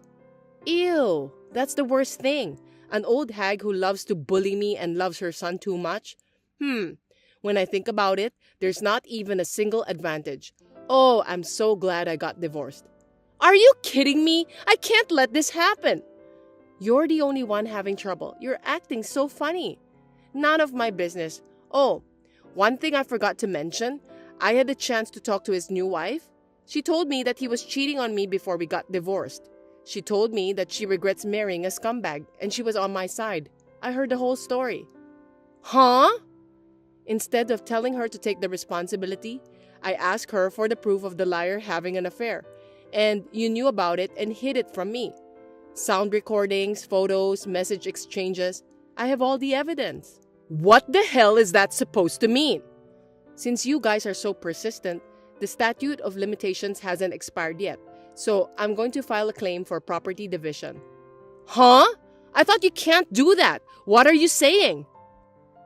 Ew, that's the worst thing. An old hag who loves to bully me and loves her son too much. When I think about it, there's not even a single advantage. Oh, I'm so glad I got divorced. Are you kidding me? I can't let this happen. You're the only one having trouble. You're acting so funny. None of my business. Oh, one thing I forgot to mention. I had the chance to talk to his new wife. She told me that he was cheating on me before we got divorced. She told me that she regrets marrying a scumbag and she was on my side. I heard the whole story. Huh? Instead of telling her to take the responsibility, I asked her for the proof of the liar having an affair. And you knew about it and hid it from me. Sound recordings, photos, message exchanges. I have all the evidence. What the hell is that supposed to mean? Since you guys are so persistent, the statute of limitations hasn't expired yet. So I'm going to file a claim for property division. Huh? I thought you can't do that. What are you saying?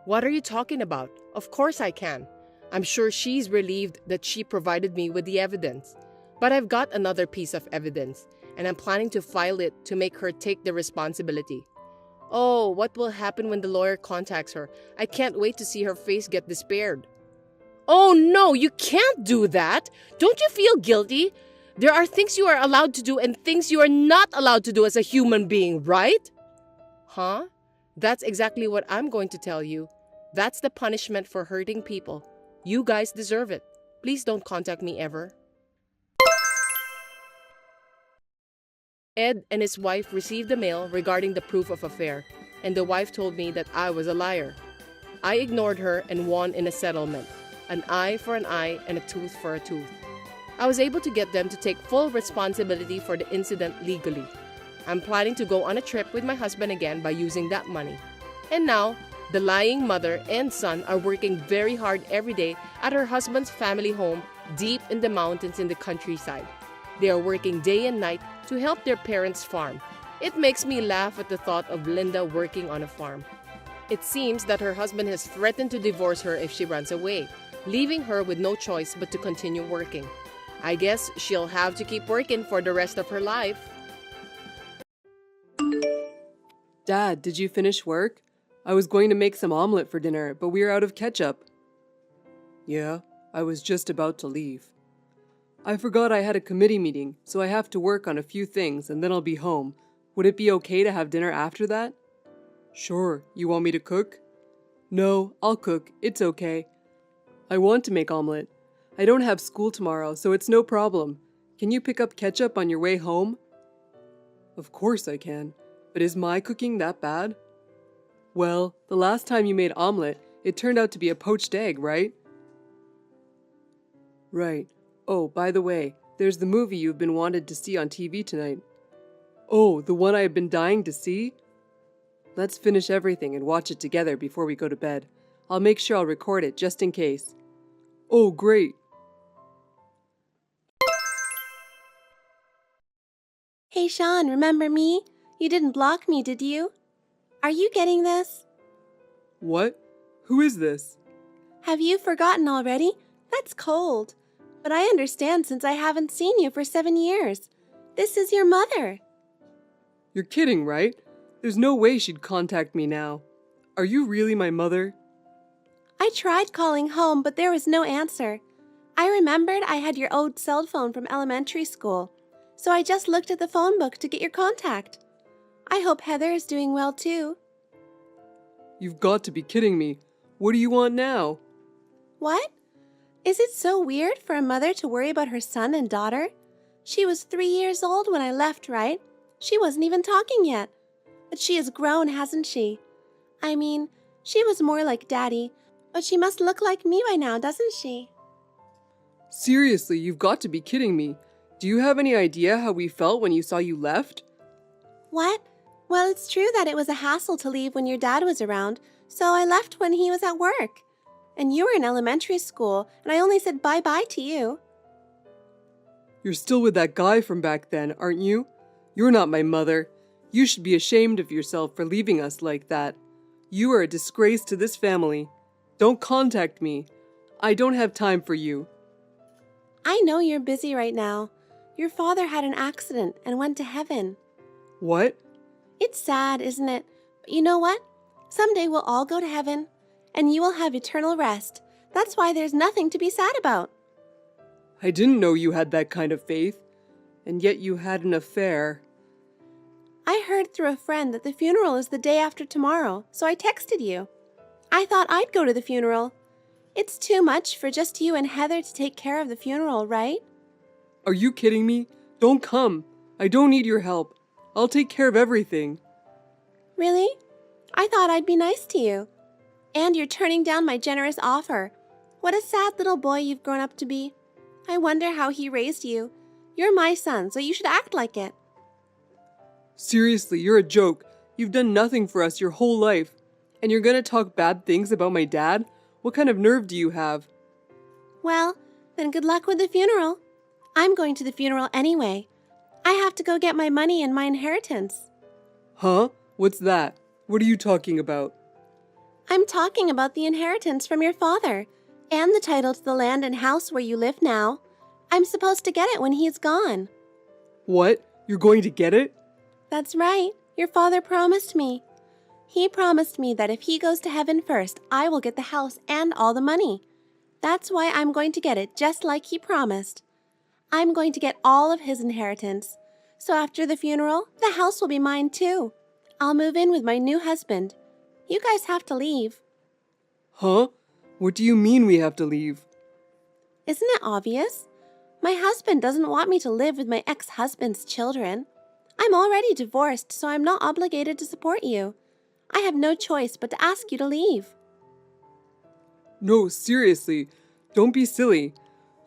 What are you talking about? Of course I can. I'm sure she's relieved that she provided me with the evidence. But I've got another piece of evidence, and I'm planning to file it to make her take the responsibility. Oh, what will happen when the lawyer contacts her? I can't wait to see her face get despaired. Oh no, you can't do that. Don't you feel guilty? There are things you are allowed to do and things you are not allowed to do as a human being, right? Huh? That's exactly what I'm going to tell you. That's the punishment for hurting people. You guys deserve it. Please don't contact me ever. Ed and his wife received the mail regarding the proof of affair, and the wife told me that I was a liar. I ignored her and won in a settlement, an eye for an eye and a tooth for a tooth. I was able to get them to take full responsibility for the incident legally. I'm planning to go on a trip with my husband again by using that money. And now, the lying mother and son are working very hard every day at her husband's family home deep in the mountains in the countryside. They are working day and night to help their parents farm. It makes me laugh at the thought of Linda working on a farm. It seems that her husband has threatened to divorce her if she runs away, leaving her with no choice but to continue working. I guess she'll have to keep working for the rest of her life. Dad, did you finish work? I was going to make some omelet for dinner, but we're out of ketchup. Yeah, I was just about to leave. I forgot I had a committee meeting, so I have to work on a few things and then I'll be home. Would it be okay to have dinner after that? Sure, you want me to cook? No, I'll cook, it's okay. I want to make omelet. I don't have school tomorrow, so it's no problem. Can you pick up ketchup on your way home? Of course I can, but is my cooking that bad? Well, the last time you made omelet, it turned out to be a poached egg, right? Right. Oh, by the way, there's the movie you've been wanted to see on TV tonight. Oh, the one I have been dying to see? Let's finish everything and watch it together before we go to bed. I'll make sure I'll record it just in case. Oh, great. Hey Sean, remember me? You didn't block me, did you? Are you getting this? What? Who is this? Have you forgotten already? That's cold. But I understand since I haven't seen you for 7 years. This is your mother. You're kidding, right? There's no way she'd contact me now. Are you really my mother? I tried calling home, but there was no answer. I remembered I had your old cell phone from elementary school, so I just looked at the phone book to get your contact. I hope Heather is doing well too. You've got to be kidding me. What do you want now? What? Is it so weird for a mother to worry about her son and daughter? She was 3 years old when I left, right? She wasn't even talking yet. But she has grown, hasn't she? I mean, she was more like Daddy, but she must look like me by now, doesn't she? Seriously, you've got to be kidding me. Do you have any idea how we felt when you saw you left? What? Well, it's true that it was a hassle to leave when your dad was around, so I left when he was at work. And you were in elementary school, and I only said bye-bye to you. You're still with that guy from back then, aren't you? You're not my mother. You should be ashamed of yourself for leaving us like that. You are a disgrace to this family. Don't contact me. I don't have time for you. I know you're busy right now. Your father had an accident and went to heaven. What? It's sad, isn't it? But you know what? Someday we'll all go to heaven, and you will have eternal rest. That's why there's nothing to be sad about. I didn't know you had that kind of faith. And yet you had an affair. I heard through a friend that the funeral is the day after tomorrow, so I texted you. I thought I'd go to the funeral. It's too much for just you and Heather to take care of the funeral, right? Are you kidding me? Don't come. I don't need your help. I'll take care of everything. Really? I thought I'd be nice to you. And you're turning down my generous offer. What a sad little boy you've grown up to be. I wonder how he raised you. You're my son, so you should act like it. Seriously, you're a joke. You've done nothing for us your whole life. And you're gonna talk bad things about my dad? What kind of nerve do you have? Well, then good luck with the funeral. I'm going to the funeral anyway. I have to go get my money and my inheritance. Huh? What's that? What are you talking about? I'm talking about the inheritance from your father, and the title to the land and house where you live now. I'm supposed to get it when he's gone. What? You're going to get it? That's right. Your father promised me. He promised me that if he goes to heaven first, I will get the house and all the money. That's why I'm going to get it just like he promised. I'm going to get all of his inheritance. So after the funeral, the house will be mine too. I'll move in with my new husband. You guys have to leave. Huh? What do you mean we have to leave? Isn't it obvious? My husband doesn't want me to live with my ex-husband's children. I'm already divorced, so I'm not obligated to support you. I have no choice but to ask you to leave. No, seriously, don't be silly.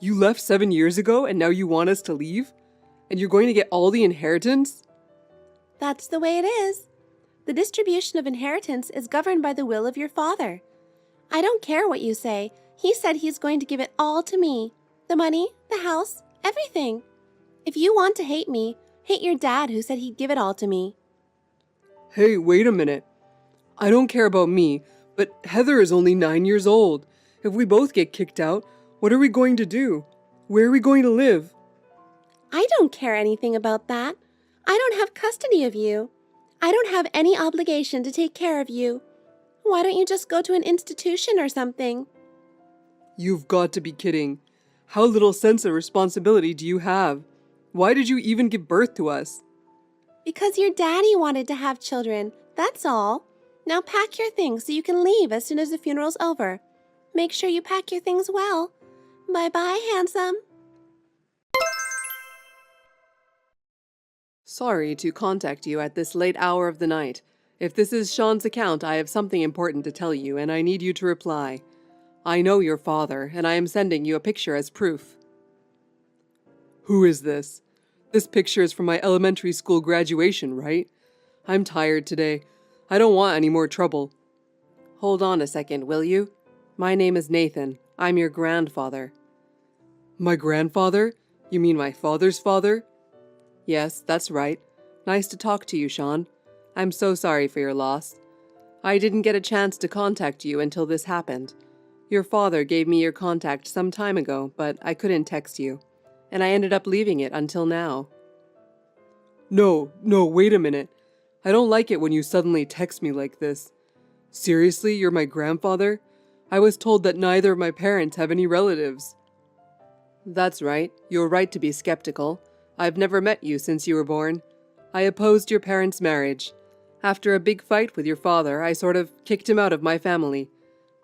You left 7 years ago and now you want us to leave? And you're going to get all the inheritance? That's the way it is. The distribution of inheritance is governed by the will of your father. I don't care what you say. He said he's going to give it all to me. The money, the house, everything. If you want to hate me, hate your dad who said he'd give it all to me. Hey, wait a minute. I don't care about me, but Heather is only 9 years old. If we both get kicked out, what are we going to do? Where are we going to live? I don't care anything about that. I don't have custody of you. I don't have any obligation to take care of you. Why don't you just go to an institution or something? You've got to be kidding. How little sense of responsibility do you have? Why did you even give birth to us? Because your daddy wanted to have children, that's all. Now pack your things so you can leave as soon as the funeral's over. Make sure you pack your things well. Bye-bye, handsome. Sorry to contact you at this late hour of the night. If this is Sean's account, I have something important to tell you, and I need you to reply. I know your father, and I am sending you a picture as proof. Who is this? This picture is from my elementary school graduation, right? I'm tired today. I don't want any more trouble. Hold on a second, will you? My name is Nathan. I'm your grandfather. My grandfather? You mean my father's father? Yes, that's right. Nice to talk to you, Sean. I'm so sorry for your loss. I didn't get a chance to contact you until this happened. Your father gave me your contact some time ago, but I couldn't text you, and I ended up leaving it until now. No, wait a minute. I don't like it when you suddenly text me like this. Seriously, you're my grandfather? I was told that neither of my parents have any relatives. That's right. You're right to be skeptical. I've never met you since you were born. I opposed your parents' marriage. After a big fight with your father, I sort of kicked him out of my family.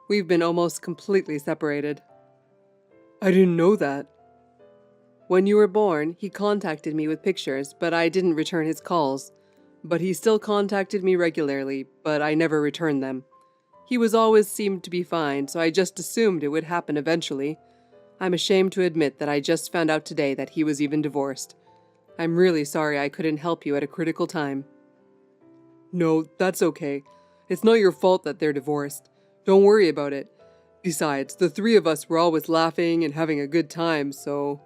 We've been almost completely separated. I didn't know that. When you were born, he contacted me with pictures, but I didn't return his calls. But he still contacted me regularly, but I never returned them. He was always seemed to be fine, so I just assumed it would happen eventually. I'm ashamed to admit that I just found out today that he was even divorced. I'm really sorry I couldn't help you at a critical time. No, that's okay. It's not your fault that they're divorced. Don't worry about it. Besides, the three of us were always laughing and having a good time, so...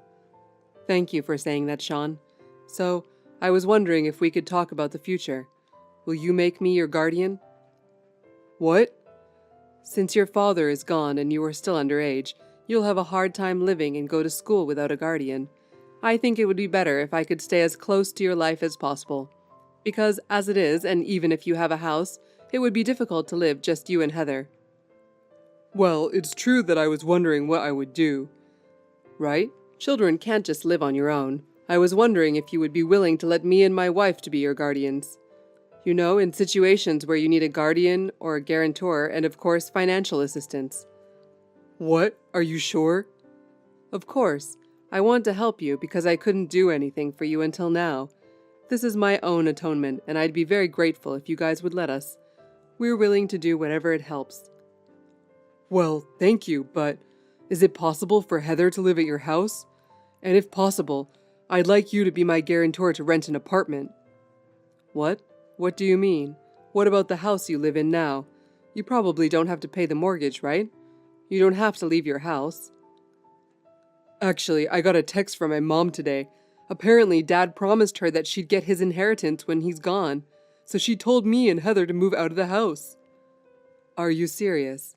Thank you for saying that, Sean. So, I was wondering if we could talk about the future. Will you make me your guardian? What? Since your father is gone and you are still underage, you'll have a hard time living and go to school without a guardian. I think it would be better if I could stay as close to your life as possible. Because as it is, and even if you have a house, it would be difficult to live just you and Heather. Well, it's true that I was wondering what I would do. Right? Children can't just live on your own. I was wondering if you would be willing to let me and my wife to be your guardians. You know, in situations where you need a guardian or a guarantor and of course financial assistance. What? Are you sure? Of course. I want to help you because I couldn't do anything for you until now. This is my own atonement, and I'd be very grateful if you guys would let us. We're willing to do whatever it helps. Well, thank you, but is it possible for Heather to live at your house? And if possible, I'd like you to be my guarantor to rent an apartment. What? What do you mean? What about the house you live in now? You probably don't have to pay the mortgage, right? You don't have to leave your house. Actually, I got a text from my mom today. Apparently, Dad promised her that she'd get his inheritance when he's gone, so she told me and Heather to move out of the house. Are you serious?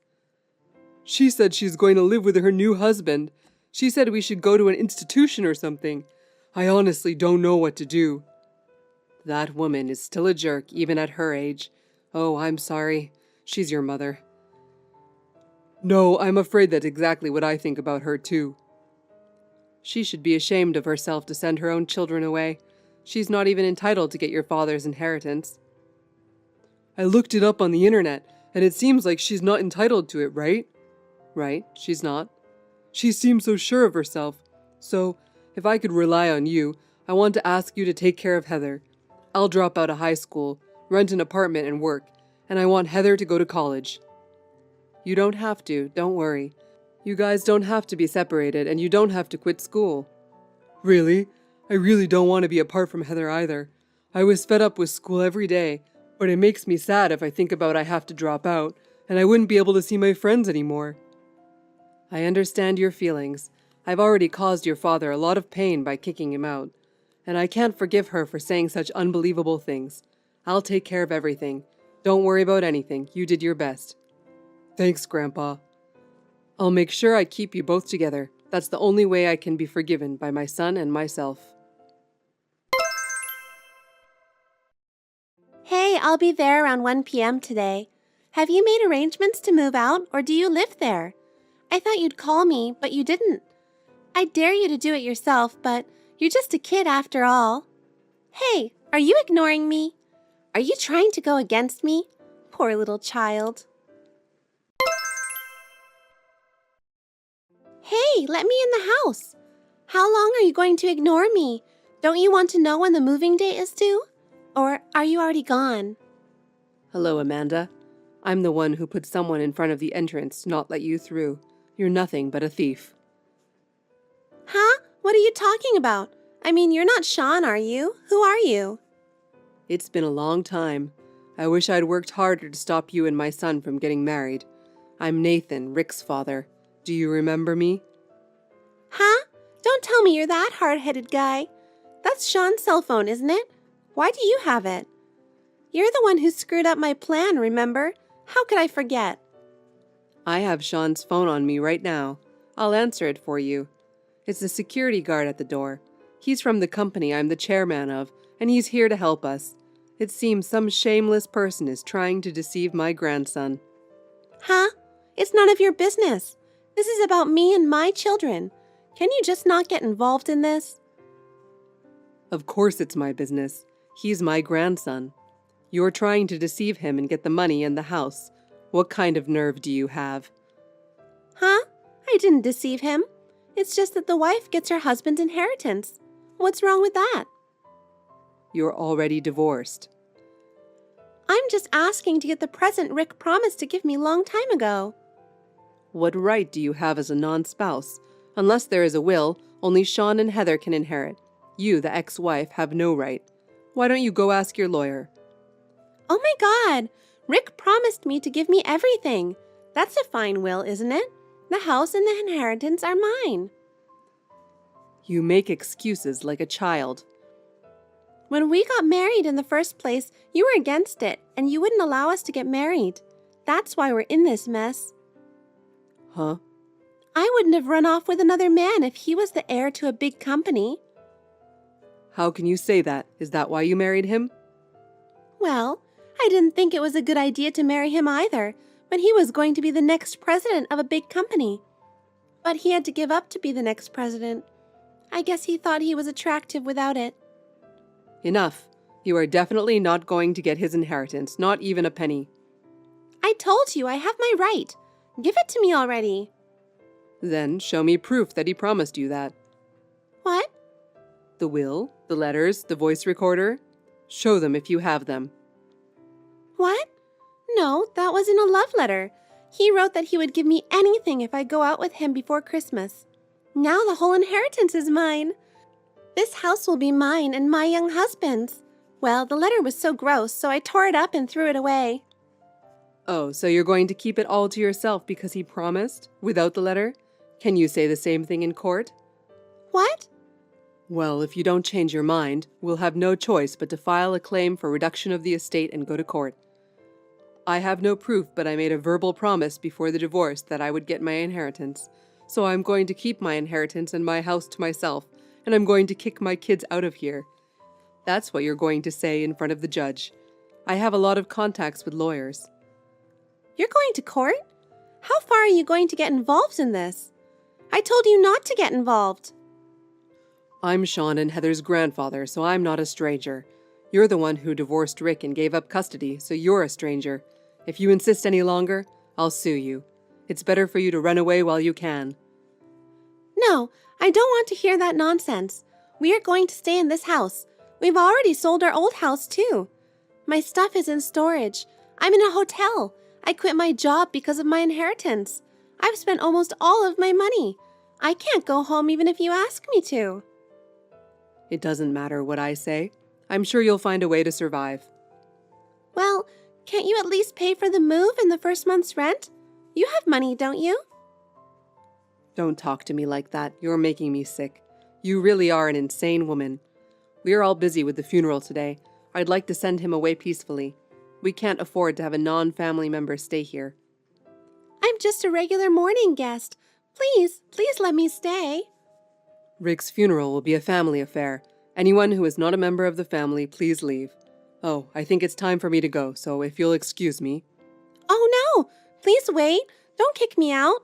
She said she's going to live with her new husband. She said we should go to an institution or something. I honestly don't know what to do. That woman is still a jerk, even at her age. Oh, I'm sorry. She's your mother. No, I'm afraid that's exactly what I think about her, too. She should be ashamed of herself to send her own children away. She's not even entitled to get your father's inheritance. I looked it up on the internet, and it seems like she's not entitled to it, right? right? She's not. She seems so sure of herself. So, if I could rely on you, I want to ask you to take care of Heather. I'll drop out of high school, rent an apartment and work, and I want Heather to go to college. You don't have to, don't worry. You guys don't have to be separated, and you don't have to quit school. Really? I really don't want to be apart from Heather either. I was fed up with school every day, but it makes me sad if I think about I have to drop out, and I wouldn't be able to see my friends anymore. I understand your feelings. I've already caused your father a lot of pain by kicking him out, and I can't forgive her for saying such unbelievable things. I'll take care of everything. Don't worry about anything. You did your best. Thanks, Grandpa. I'll make sure I keep you both together. That's the only way I can be forgiven by my son and myself. Hey, I'll be there around 1 p.m. today. Have you made arrangements to move out, or do you live there? I thought you'd call me, but you didn't. I dare you to do it yourself, but you're just a kid after all. Hey, are you ignoring me? Are you trying to go against me? Poor little child. Hey, let me in the house. How long are you going to ignore me? Don't you want to know when the moving date is due? Or are you already gone? Hello, Amanda. I'm the one who put someone in front of the entrance to not let you through. You're nothing but a thief. Huh? What are you talking about? I mean, you're not Sean, are you? Who are you? It's been a long time. I wish I'd worked harder to stop you and my son from getting married. I'm Nathan, Rick's father. Do you remember me? Huh? Don't tell me you're that hard-headed guy. That's Sean's cell phone, isn't it? Why do you have it? You're the one who screwed up my plan, remember? How could I forget? I have Sean's phone on me right now. I'll answer it for you. It's the security guard at the door. He's from the company I'm the chairman of, and he's here to help us. It seems some shameless person is trying to deceive my grandson. Huh? It's none of your business. This is about me and my children. Can you just not get involved in this? Of course it's my business. He's my grandson. You're trying to deceive him and get the money and the house. What kind of nerve do you have? Huh? I didn't deceive him. It's just that the wife gets her husband's inheritance. What's wrong with that? You're already divorced. I'm just asking to get the present Rick promised to give me long time ago. What right do you have as a non-spouse? Unless there is a will, only Sean and Heather can inherit. You, the ex-wife, have no right. Why don't you go ask your lawyer? Oh my God! Rick promised me to give me everything. That's a fine will, isn't it? The house and the inheritance are mine. You make excuses like a child. When we got married in the first place, you were against it, and you wouldn't allow us to get married. That's why we're in this mess. Huh? I wouldn't have run off with another man if he was the heir to a big company. How can you say that? Is that why you married him? Well, I didn't think it was a good idea to marry him either, but he was going to be the next president of a big company. But he had to give up to be the next president. I guess he thought he was attractive without it. Enough. You are definitely not going to get his inheritance, not even a penny. I told you I have my right. Give it to me already. Then show me proof that he promised you that. What? The will, the letters, the voice recorder. Show them if you have them. What? No, that was in a love letter. He wrote that he would give me anything if I go out with him before Christmas. Now the whole inheritance is mine. This house will be mine and my young husband's. Well, the letter was so gross, so I tore it up and threw it away. Oh, so you're going to keep it all to yourself because he promised, without the letter? Can you say the same thing in court? What? Well, if you don't change your mind, we'll have no choice but to file a claim for reduction of the estate and go to court. I have no proof, but I made a verbal promise before the divorce that I would get my inheritance. So I'm going to keep my inheritance and my house to myself, and I'm going to kick my kids out of here. That's what you're going to say in front of the judge. I have a lot of contacts with lawyers. You're going to court? How far are you going to get involved in this? I told you not to get involved. I'm Sean and Heather's grandfather, so I'm not a stranger. You're the one who divorced Rick and gave up custody, so you're a stranger. If you insist any longer, I'll sue you. It's better for you to run away while you can. No, I don't want to hear that nonsense. We are going to stay in this house. We've already sold our old house, too. My stuff is in storage. I'm in a hotel. I quit my job because of my inheritance. I've spent almost all of my money. I can't go home even if you ask me to. It doesn't matter what I say. I'm sure you'll find a way to survive. Well, can't you at least pay for the move and the first month's rent? You have money, don't you? Don't talk to me like that. You're making me sick. You really are an insane woman. We are all busy with the funeral today. I'd like to send him away peacefully. We can't afford to have a non-family member stay here. I'm just a regular morning guest. Please let me stay. Rick's funeral will be a family affair. Anyone who is not a member of the family, please leave. Oh, I think it's time for me to go, so if you'll excuse me. Oh no! Please wait. Don't kick me out.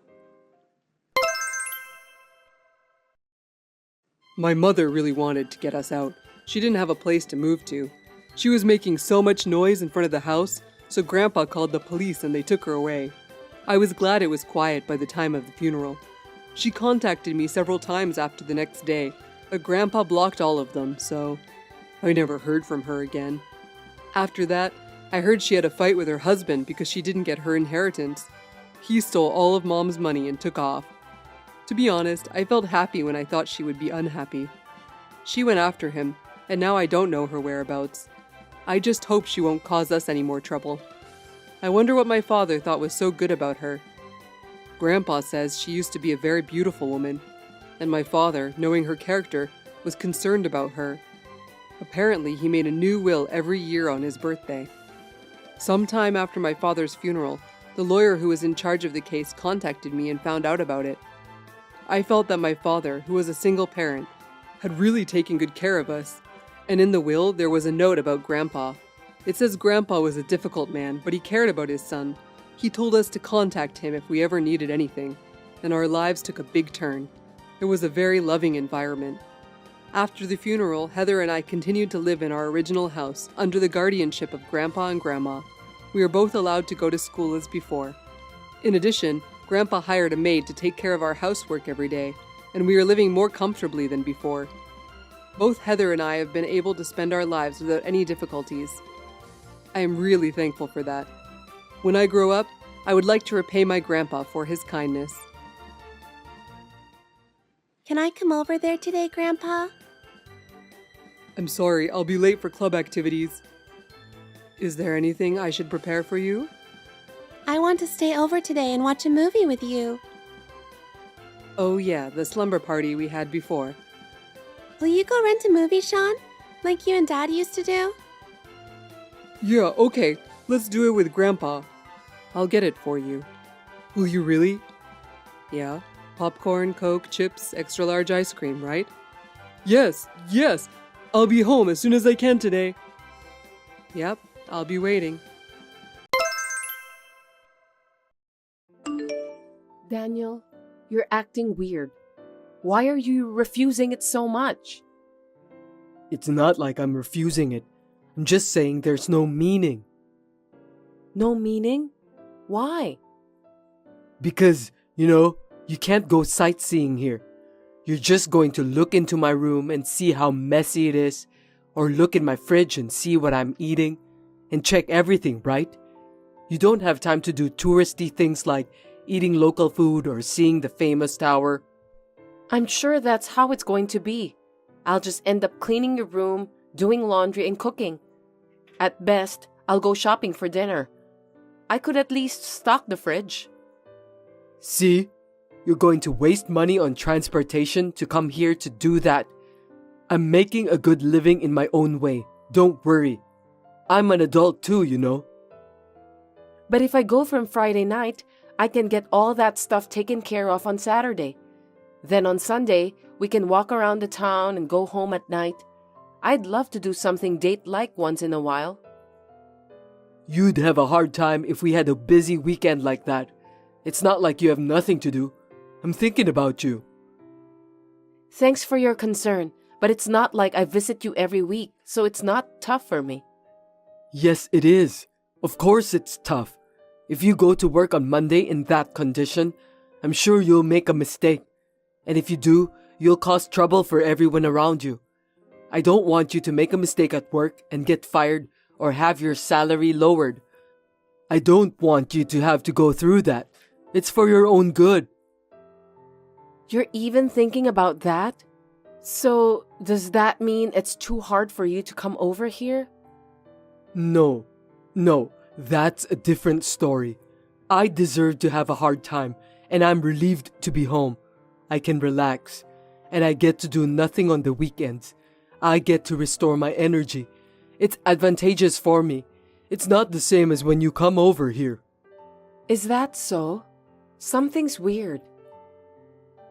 My mother really wanted to get us out. She didn't have a place to move to. She was making so much noise in front of the house, so Grandpa called the police and they took her away. I was glad it was quiet by the time of the funeral. She contacted me several times after the next day, but Grandpa blocked all of them, so I never heard from her again. After that, I heard she had a fight with her husband because she didn't get her inheritance. He stole all of Mom's money and took off. To be honest, I felt happy when I thought she would be unhappy. She went after him, and now I don't know her whereabouts. I just hope she won't cause us any more trouble. I wonder what my father thought was so good about her. Grandpa says she used to be a very beautiful woman, and my father, knowing her character, was concerned about her. Apparently, he made a new will every year on his birthday. Sometime after my father's funeral, the lawyer who was in charge of the case contacted me and found out about it. I felt that my father, who was a single parent, had really taken good care of us, and in the will there was a note about Grandpa. It says Grandpa was a difficult man, but he cared about his son. He told us to contact him if we ever needed anything, and our lives took a big turn. It was a very loving environment. After the funeral, Heather and I continued to live in our original house under the guardianship of Grandpa and Grandma. We were both allowed to go to school as before. In addition, Grandpa hired a maid to take care of our housework every day, and we are living more comfortably than before. Both Heather and I have been able to spend our lives without any difficulties. I am really thankful for that. When I grow up, I would like to repay my grandpa for his kindness. Can I come over there today, Grandpa? I'm sorry, I'll be late for club activities. Is there anything I should prepare for you? I want to stay over today and watch a movie with you. Oh yeah, the slumber party we had before. Will you go rent a movie, Sean? Like you and Dad used to do? Yeah, okay, let's do it with Grandpa. I'll get it for you. Will you really? Yeah, popcorn, Coke, chips, extra large ice cream, right? Yes, I'll be home as soon as I can today. Yep, I'll be waiting. Daniel, you're acting weird. Why are you refusing it so much? It's not like I'm refusing it. I'm just saying there's no meaning. No meaning? Why? Because, you can't go sightseeing here. You're just going to look into my room and see how messy it is, or look in my fridge and see what I'm eating, and check everything, right? You don't have time to do touristy things like eating local food or seeing the famous tower. I'm sure that's how it's going to be. I'll just end up cleaning your room, doing laundry, and cooking. At best, I'll go shopping for dinner. I could at least stock the fridge. See? You're going to waste money on transportation to come here to do that. I'm making a good living in my own way. Don't worry. I'm an adult too. But if I go from Friday night, I can get all that stuff taken care of on Saturday. Then on Sunday, we can walk around the town and go home at night. I'd love to do something date-like once in a while. You'd have a hard time if we had a busy weekend like that. It's not like you have nothing to do. I'm thinking about you. Thanks for your concern, but it's not like I visit you every week, so it's not tough for me. Yes, it is. Of course it's tough. If you go to work on Monday in that condition, I'm sure you'll make a mistake. And if you do, you'll cause trouble for everyone around you. I don't want you to make a mistake at work and get fired or have your salary lowered. I don't want you to have to go through that. It's for your own good. You're even thinking about that? So, does that mean it's too hard for you to come over here? No, that's a different story. I deserve to have a hard time, and I'm relieved to be home. I can relax, and I get to do nothing on the weekends. I get to restore my energy. It's advantageous for me. It's not the same as when you come over here. Is that so? Something's weird.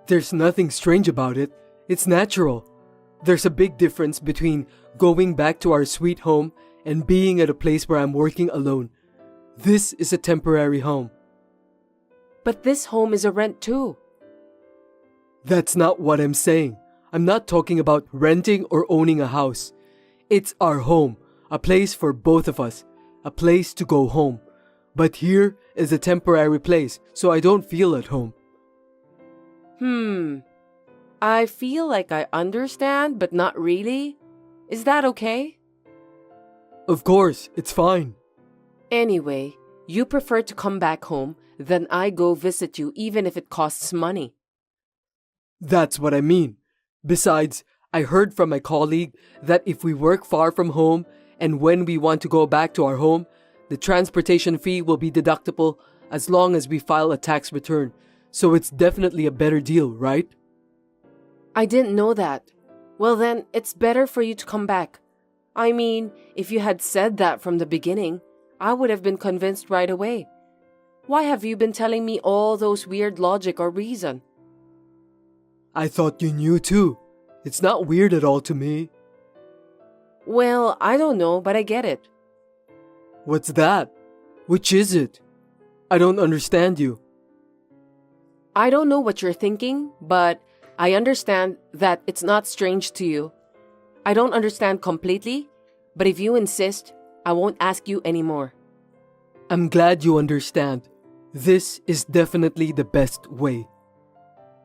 There's nothing strange about it. It's natural. There's a big difference between going back to our sweet home and being at a place where I'm working alone. This is a temporary home. But this home is a rent too. That's not what I'm saying. I'm not talking about renting or owning a house. It's our home, a place for both of us, a place to go home. But here is a temporary place, so I don't feel at home. I feel like I understand, but not really. Is that okay? Of course, it's fine. Anyway, you prefer to come back home than I go visit you even if it costs money. That's what I mean. Besides, I heard from my colleague that if we work far from home and when we want to go back to our home, the transportation fee will be deductible as long as we file a tax return. So it's definitely a better deal, right? I didn't know that. Well then, it's better for you to come back. I mean, if you had said that from the beginning, I would have been convinced right away. Why have you been telling me all those weird logic or reason? I thought you knew too. It's not weird at all to me. Well, I don't know, but I get it. What's that? Which is it? I don't understand you. I don't know what you're thinking, but I understand that it's not strange to you. I don't understand completely, but if you insist, I won't ask you anymore. I'm glad you understand. This is definitely the best way.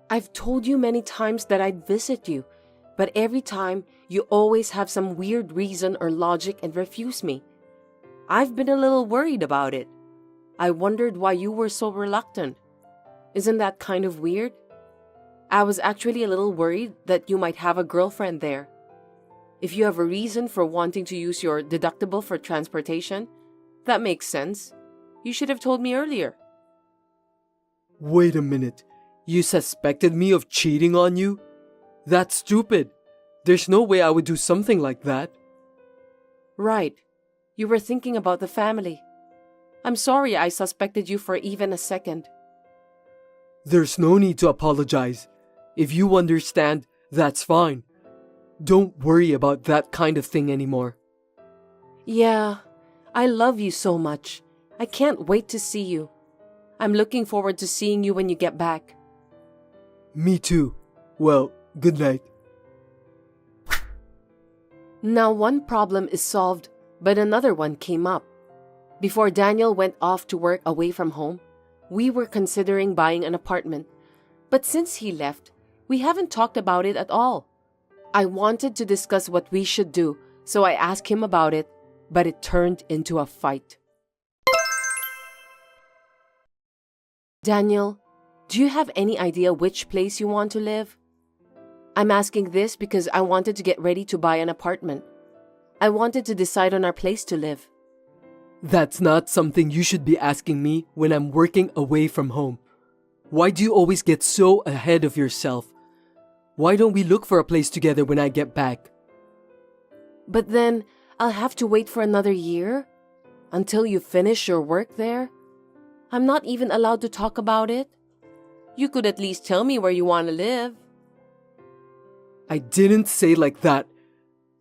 I've told you many times that I'd visit you, but every time you always have some weird reason or logic and refuse me. I've been a little worried about it. I wondered why you were so reluctant. Isn't that kind of weird? I was actually a little worried that you might have a girlfriend there. If you have a reason for wanting to use your deductible for transportation, that makes sense. You should have told me earlier. Wait a minute. You suspected me of cheating on you? That's stupid. There's no way I would do something like that. Right. You were thinking about the family. I'm sorry I suspected you for even a second. There's no need to apologize. If you understand, that's fine. Don't worry about that kind of thing anymore. Yeah, I love you so much. I can't wait to see you. I'm looking forward to seeing you when you get back. Me too. Well, good night. Now one problem is solved, but another one came up. Before Daniel went off to work away from home, we were considering buying an apartment. But since he left, we haven't talked about it at all. I wanted to discuss what we should do, so I asked him about it, but it turned into a fight. Daniel, do you have any idea which place you want to live? I'm asking this because I wanted to get ready to buy an apartment. I wanted to decide on our place to live. That's not something you should be asking me when I'm working away from home. Why do you always get so ahead of yourself? Why don't we look for a place together when I get back? But then I'll have to wait for another year? Until you finish your work there? I'm not even allowed to talk about it? You could at least tell me where you want to live. I didn't say like that.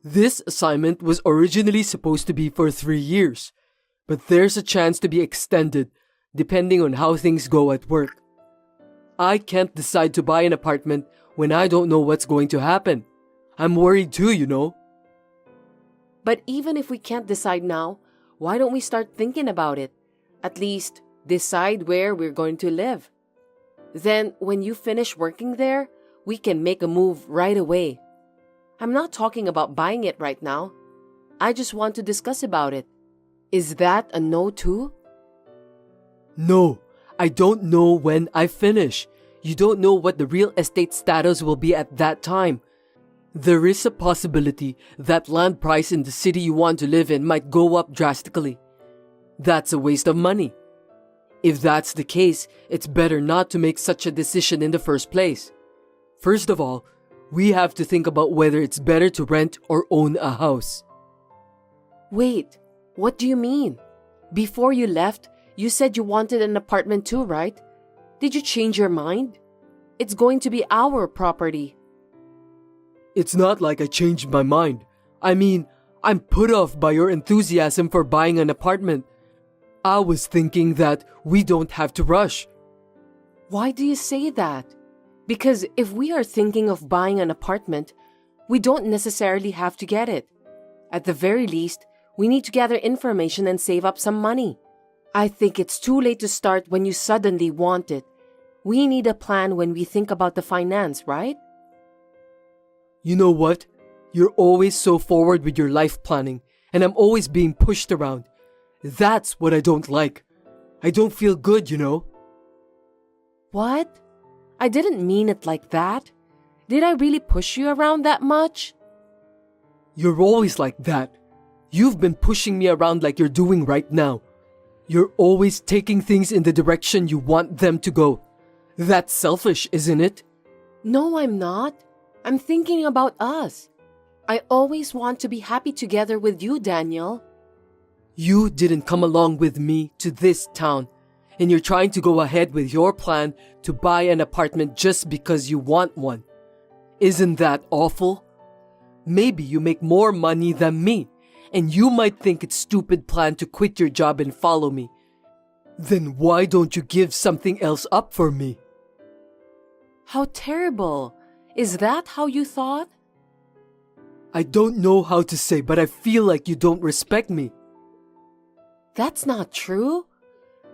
This assignment was originally supposed to be for 3 years. But there's a chance to be extended, depending on how things go at work. I can't decide to buy an apartment when I don't know what's going to happen. I'm worried too, you know. But even if we can't decide now, why don't we start thinking about it? At least decide where we're going to live. Then, when you finish working there, we can make a move right away. I'm not talking about buying it right now. I just want to discuss about it. Is that a no too? No, I don't know when I finish. You don't know what the real estate status will be at that time. There is a possibility that land price in the city you want to live in might go up drastically. That's a waste of money. If that's the case, it's better not to make such a decision in the first place. First of all, we have to think about whether it's better to rent or own a house. Wait, what do you mean? Before you left, you said you wanted an apartment too, right? Did you change your mind? It's going to be our property. It's not like I changed my mind. I mean, I'm put off by your enthusiasm for buying an apartment. I was thinking that we don't have to rush. Why do you say that? Because if we are thinking of buying an apartment, we don't necessarily have to get it. At the very least, we need to gather information and save up some money. I think it's too late to start when you suddenly want it. We need a plan when we think about the finance, right? You know what? You're always so forward with your life planning, and I'm always being pushed around. That's what I don't like. I don't feel good, you know. What? I didn't mean it like that. Did I really push you around that much? You're always like that. You've been pushing me around like you're doing right now. You're always taking things in the direction you want them to go. That's selfish, isn't it? No, I'm not. I'm thinking about us. I always want to be happy together with you, Daniel. You didn't come along with me to this town, and you're trying to go ahead with your plan to buy an apartment just because you want one. Isn't that awful? Maybe you make more money than me, and you might think it's a stupid plan to quit your job and follow me. Then why don't you give something else up for me? How terrible. Is that how you thought? I don't know how to say, but I feel like you don't respect me. That's not true.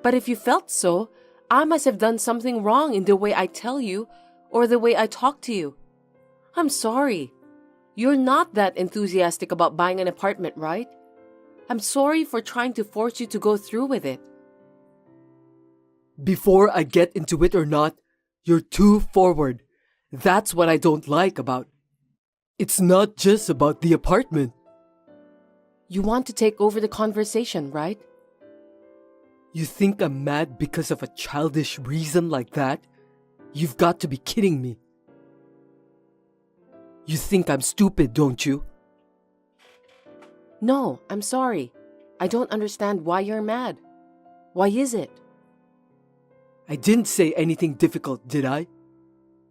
But if you felt so, I must have done something wrong in the way I tell you or the way I talk to you. I'm sorry. You're not that enthusiastic about buying an apartment, right? I'm sorry for trying to force you to go through with it. Before I get into it or not, you're too forward. That's what I don't like about. It's not just about the apartment. You want to take over the conversation, right? You think I'm mad because of a childish reason like that? You've got to be kidding me. You think I'm stupid, don't you? No, I'm sorry. I don't understand why you're mad. Why is it? I didn't say anything difficult, did I?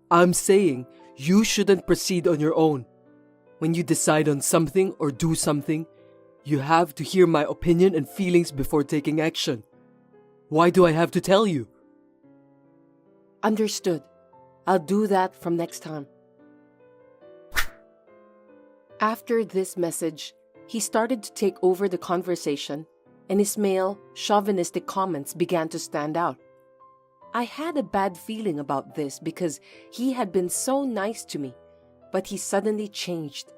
I'm saying you shouldn't proceed on your own. When you decide on something or do something, you have to hear my opinion and feelings before taking action. Why do I have to tell you? Understood. I'll do that from next time. After this message, he started to take over the conversation, and his male, chauvinistic comments began to stand out. I had a bad feeling about this because he had been so nice to me, but he suddenly changed.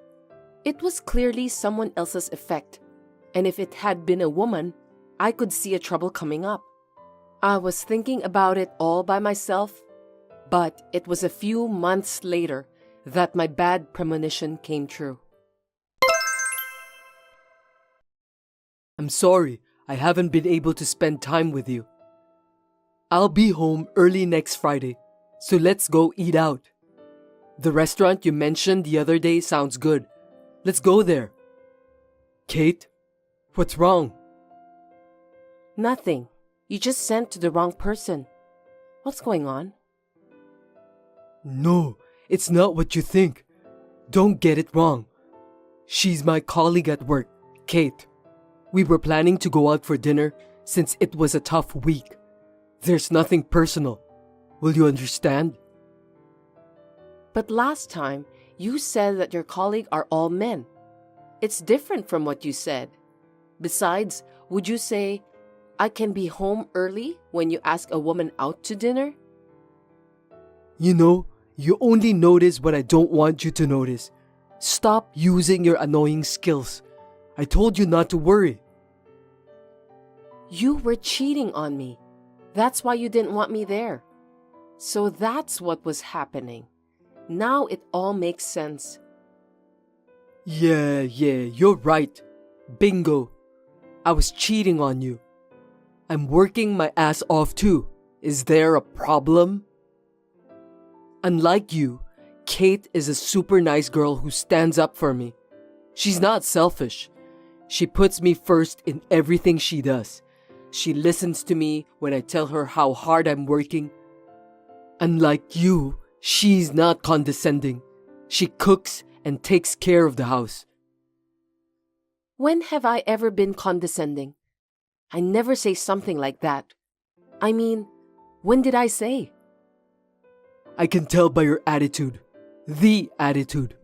It was clearly someone else's effect, and if it had been a woman, I could see a trouble coming up. I was thinking about it all by myself, but it was a few months later that my bad premonition came true. I'm sorry, I haven't been able to spend time with you. I'll be home early next Friday, so let's go eat out. The restaurant you mentioned the other day sounds good. Let's go there. Kate, what's wrong? Nothing. You just sent to the wrong person. What's going on? No, it's not what you think. Don't get it wrong. She's my colleague at work, Kate. We were planning to go out for dinner since it was a tough week. There's nothing personal. Will you understand? But last time, you said that your colleague are all men. It's different from what you said. Besides, would you say, I can be home early when you ask a woman out to dinner? You know, you only notice what I don't want you to notice. Stop using your annoying skills. I told you not to worry. You were cheating on me. That's why you didn't want me there. So that's what was happening. Now it all makes sense. Yeah, you're right. Bingo. I was cheating on you. I'm working my ass off too. Is there a problem? Unlike you, Kate is a super nice girl who stands up for me. She's not selfish. She puts me first in everything she does. She listens to me when I tell her how hard I'm working. Unlike you, she's not condescending. She cooks and takes care of the house. When have I ever been condescending? I never say something like that. I mean, when did I say? I can tell by your attitude. The attitude.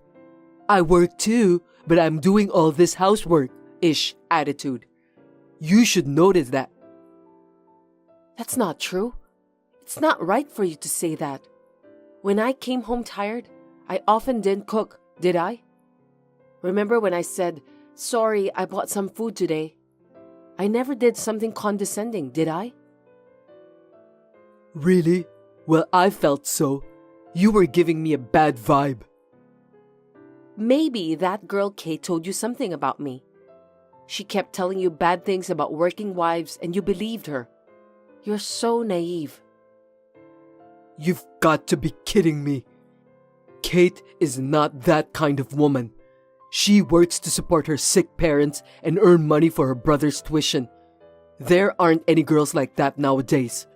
I work too, but I'm doing all this housework-ish attitude. You should notice that. That's not true. It's not right for you to say that. When I came home tired, I often didn't cook, did I? Remember when I said, "Sorry, I bought some food today"? I never did something condescending, did I? Really? Well, I felt so. You were giving me a bad vibe. Maybe that girl Kate told you something about me. She kept telling you bad things about working wives and you believed her. You're so naive. You've got to be kidding me. Kate is not that kind of woman. She works to support her sick parents and earn money for her brother's tuition. There aren't any girls like that nowadays.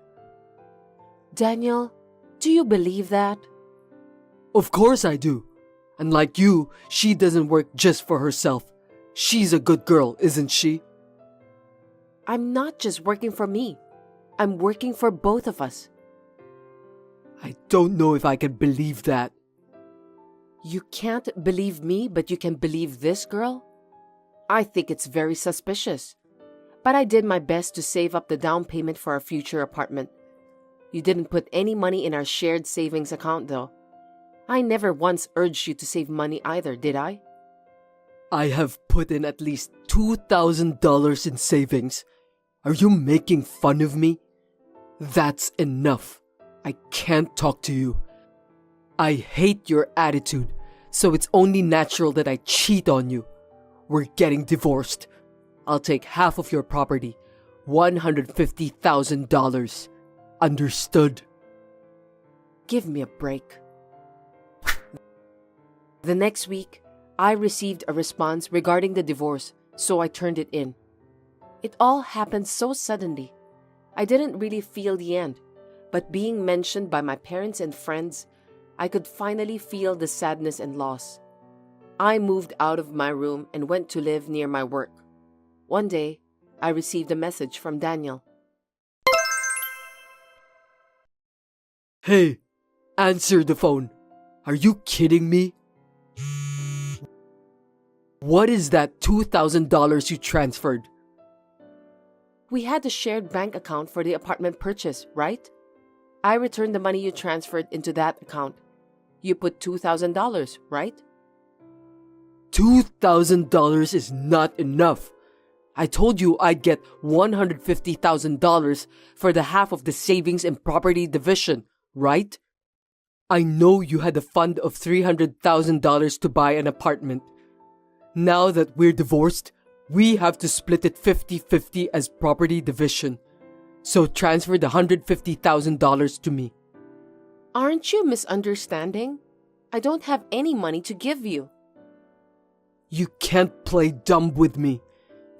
Daniel, do you believe that? Of course I do. And like you, she doesn't work just for herself. She's a good girl, isn't she? I'm not just working for me. I'm working for both of us. I don't know if I can believe that. You can't believe me, but you can believe this girl? I think it's very suspicious. But I did my best to save up the down payment for our future apartment. You didn't put any money in our shared savings account, though. I never once urged you to save money either, did I? I have put in at least $2,000 in savings. Are you making fun of me? That's enough. I can't talk to you. I hate your attitude, so it's only natural that I cheat on you. We're getting divorced. I'll take half of your property, $150,000. Understood? Give me a break. The next week, I received a response regarding the divorce, so I turned it in. It all happened so suddenly. I didn't really feel the end, but being mentioned by my parents and friends, I could finally feel the sadness and loss. I moved out of my room and went to live near my work. One day, I received a message from Daniel. Hey, answer the phone. Are you kidding me? What is that $2,000 you transferred? We had a shared bank account for the apartment purchase, right? I returned the money you transferred into that account. You put $2,000, right? $2,000 is not enough. I told you I'd get $150,000 for the half of the savings and property division, right? I know you had a fund of $300,000 to buy an apartment. Now that we're divorced, we have to split it 50-50 as property division. So transfer the $150,000 to me. Aren't you misunderstanding? I don't have any money to give you. You can't play dumb with me.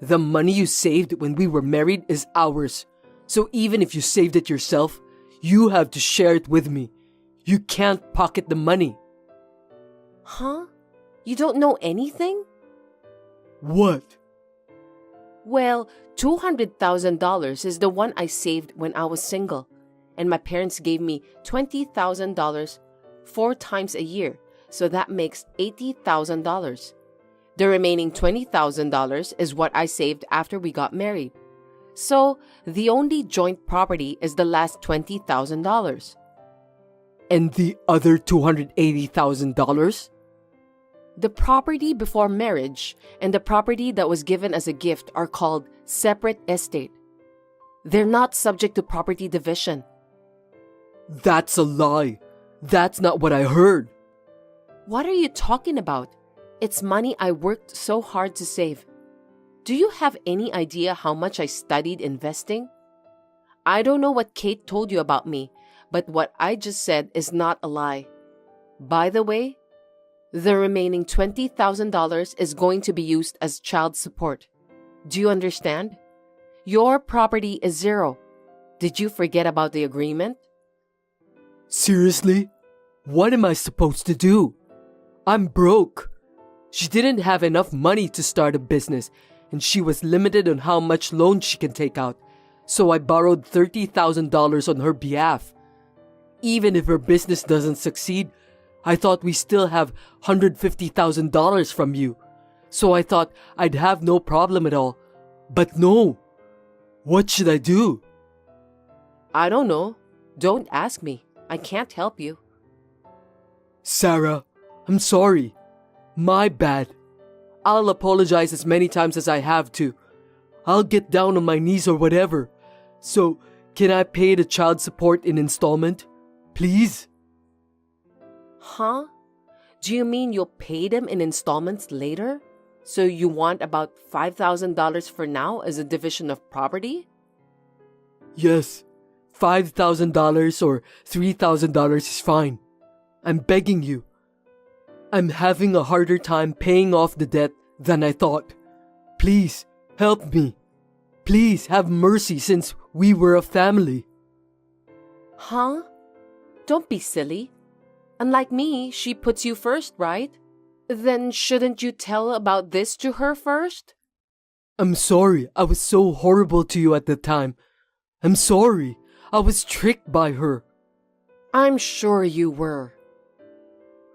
The money you saved when we were married is ours. So even if you saved it yourself, you have to share it with me. You can't pocket the money. Huh? You don't know anything? What? Well, $200,000 is the one I saved when I was single, and my parents gave me $20,000 4 times a year, so that makes $80,000. The remaining $20,000 is what I saved after we got married. So, the only joint property is the last $20,000. And the other $280,000? The property before marriage and the property that was given as a gift are called separate estate. They're not subject to property division. That's a lie. That's not what I heard. What are you talking about? It's money I worked so hard to save. Do you have any idea how much I studied investing? I don't know what Kate told you about me, but what I just said is not a lie. By the way, the remaining $20,000 is going to be used as child support. Do you understand? Your property is zero. Did you forget about the agreement? Seriously? What am I supposed to do? I'm broke. She didn't have enough money to start a business, and she was limited on how much loan she can take out, so I borrowed $30,000 on her behalf. Even if her business doesn't succeed, I thought we still have $150,000 from you, so I thought I'd have no problem at all. But no. What should I do? I don't know. Don't ask me. I can't help you. Sarah, I'm sorry. My bad. I'll apologize as many times as I have to. I'll get down on my knees or whatever. So, can I pay the child support in installment? Please? Huh? Do you mean you'll pay them in installments later? So you want about $5,000 for now as a division of property? Yes. $5,000 or $3,000 is fine. I'm begging you. I'm having a harder time paying off the debt than I thought. Please, help me. Please have mercy since we were a family. Huh? Don't be silly. Unlike me, she puts you first, right? Then shouldn't you tell about this to her first? I'm sorry I was so horrible to you at the time. I'm sorry. I was tricked by her. I'm sure you were.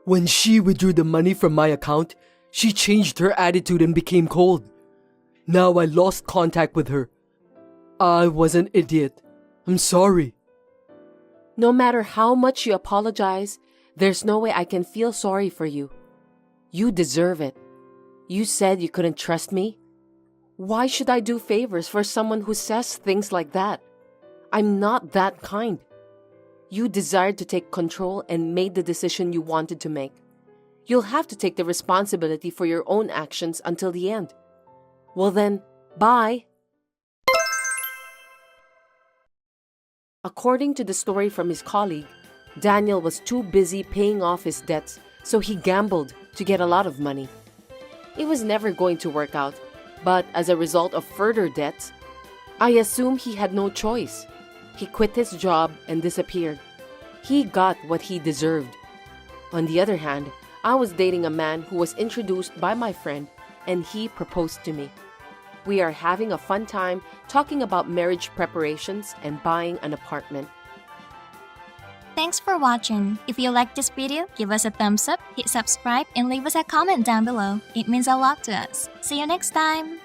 When she withdrew the money from my account, she changed her attitude and became cold. Now I lost contact with her. I was an idiot. I'm sorry. No matter how much you apologize, there's no way I can feel sorry for you. You deserve it. You said you couldn't trust me. Why should I do favors for someone who says things like that? I'm not that kind. You desired to take control and made the decision you wanted to make. You'll have to take the responsibility for your own actions until the end. Well then, bye. According to the story from his colleague, Daniel was too busy paying off his debts, so he gambled to get a lot of money. It was never going to work out, but as a result of further debts, I assume he had no choice. He quit his job and disappeared. He got what he deserved. On the other hand, I was dating a man who was introduced by my friend, and he proposed to me. We are having a fun time talking about marriage preparations and buying an apartment. Thanks for watching. If you liked this video, give us a thumbs up, hit subscribe, and leave us a comment down below. It means a lot to us. See you next time!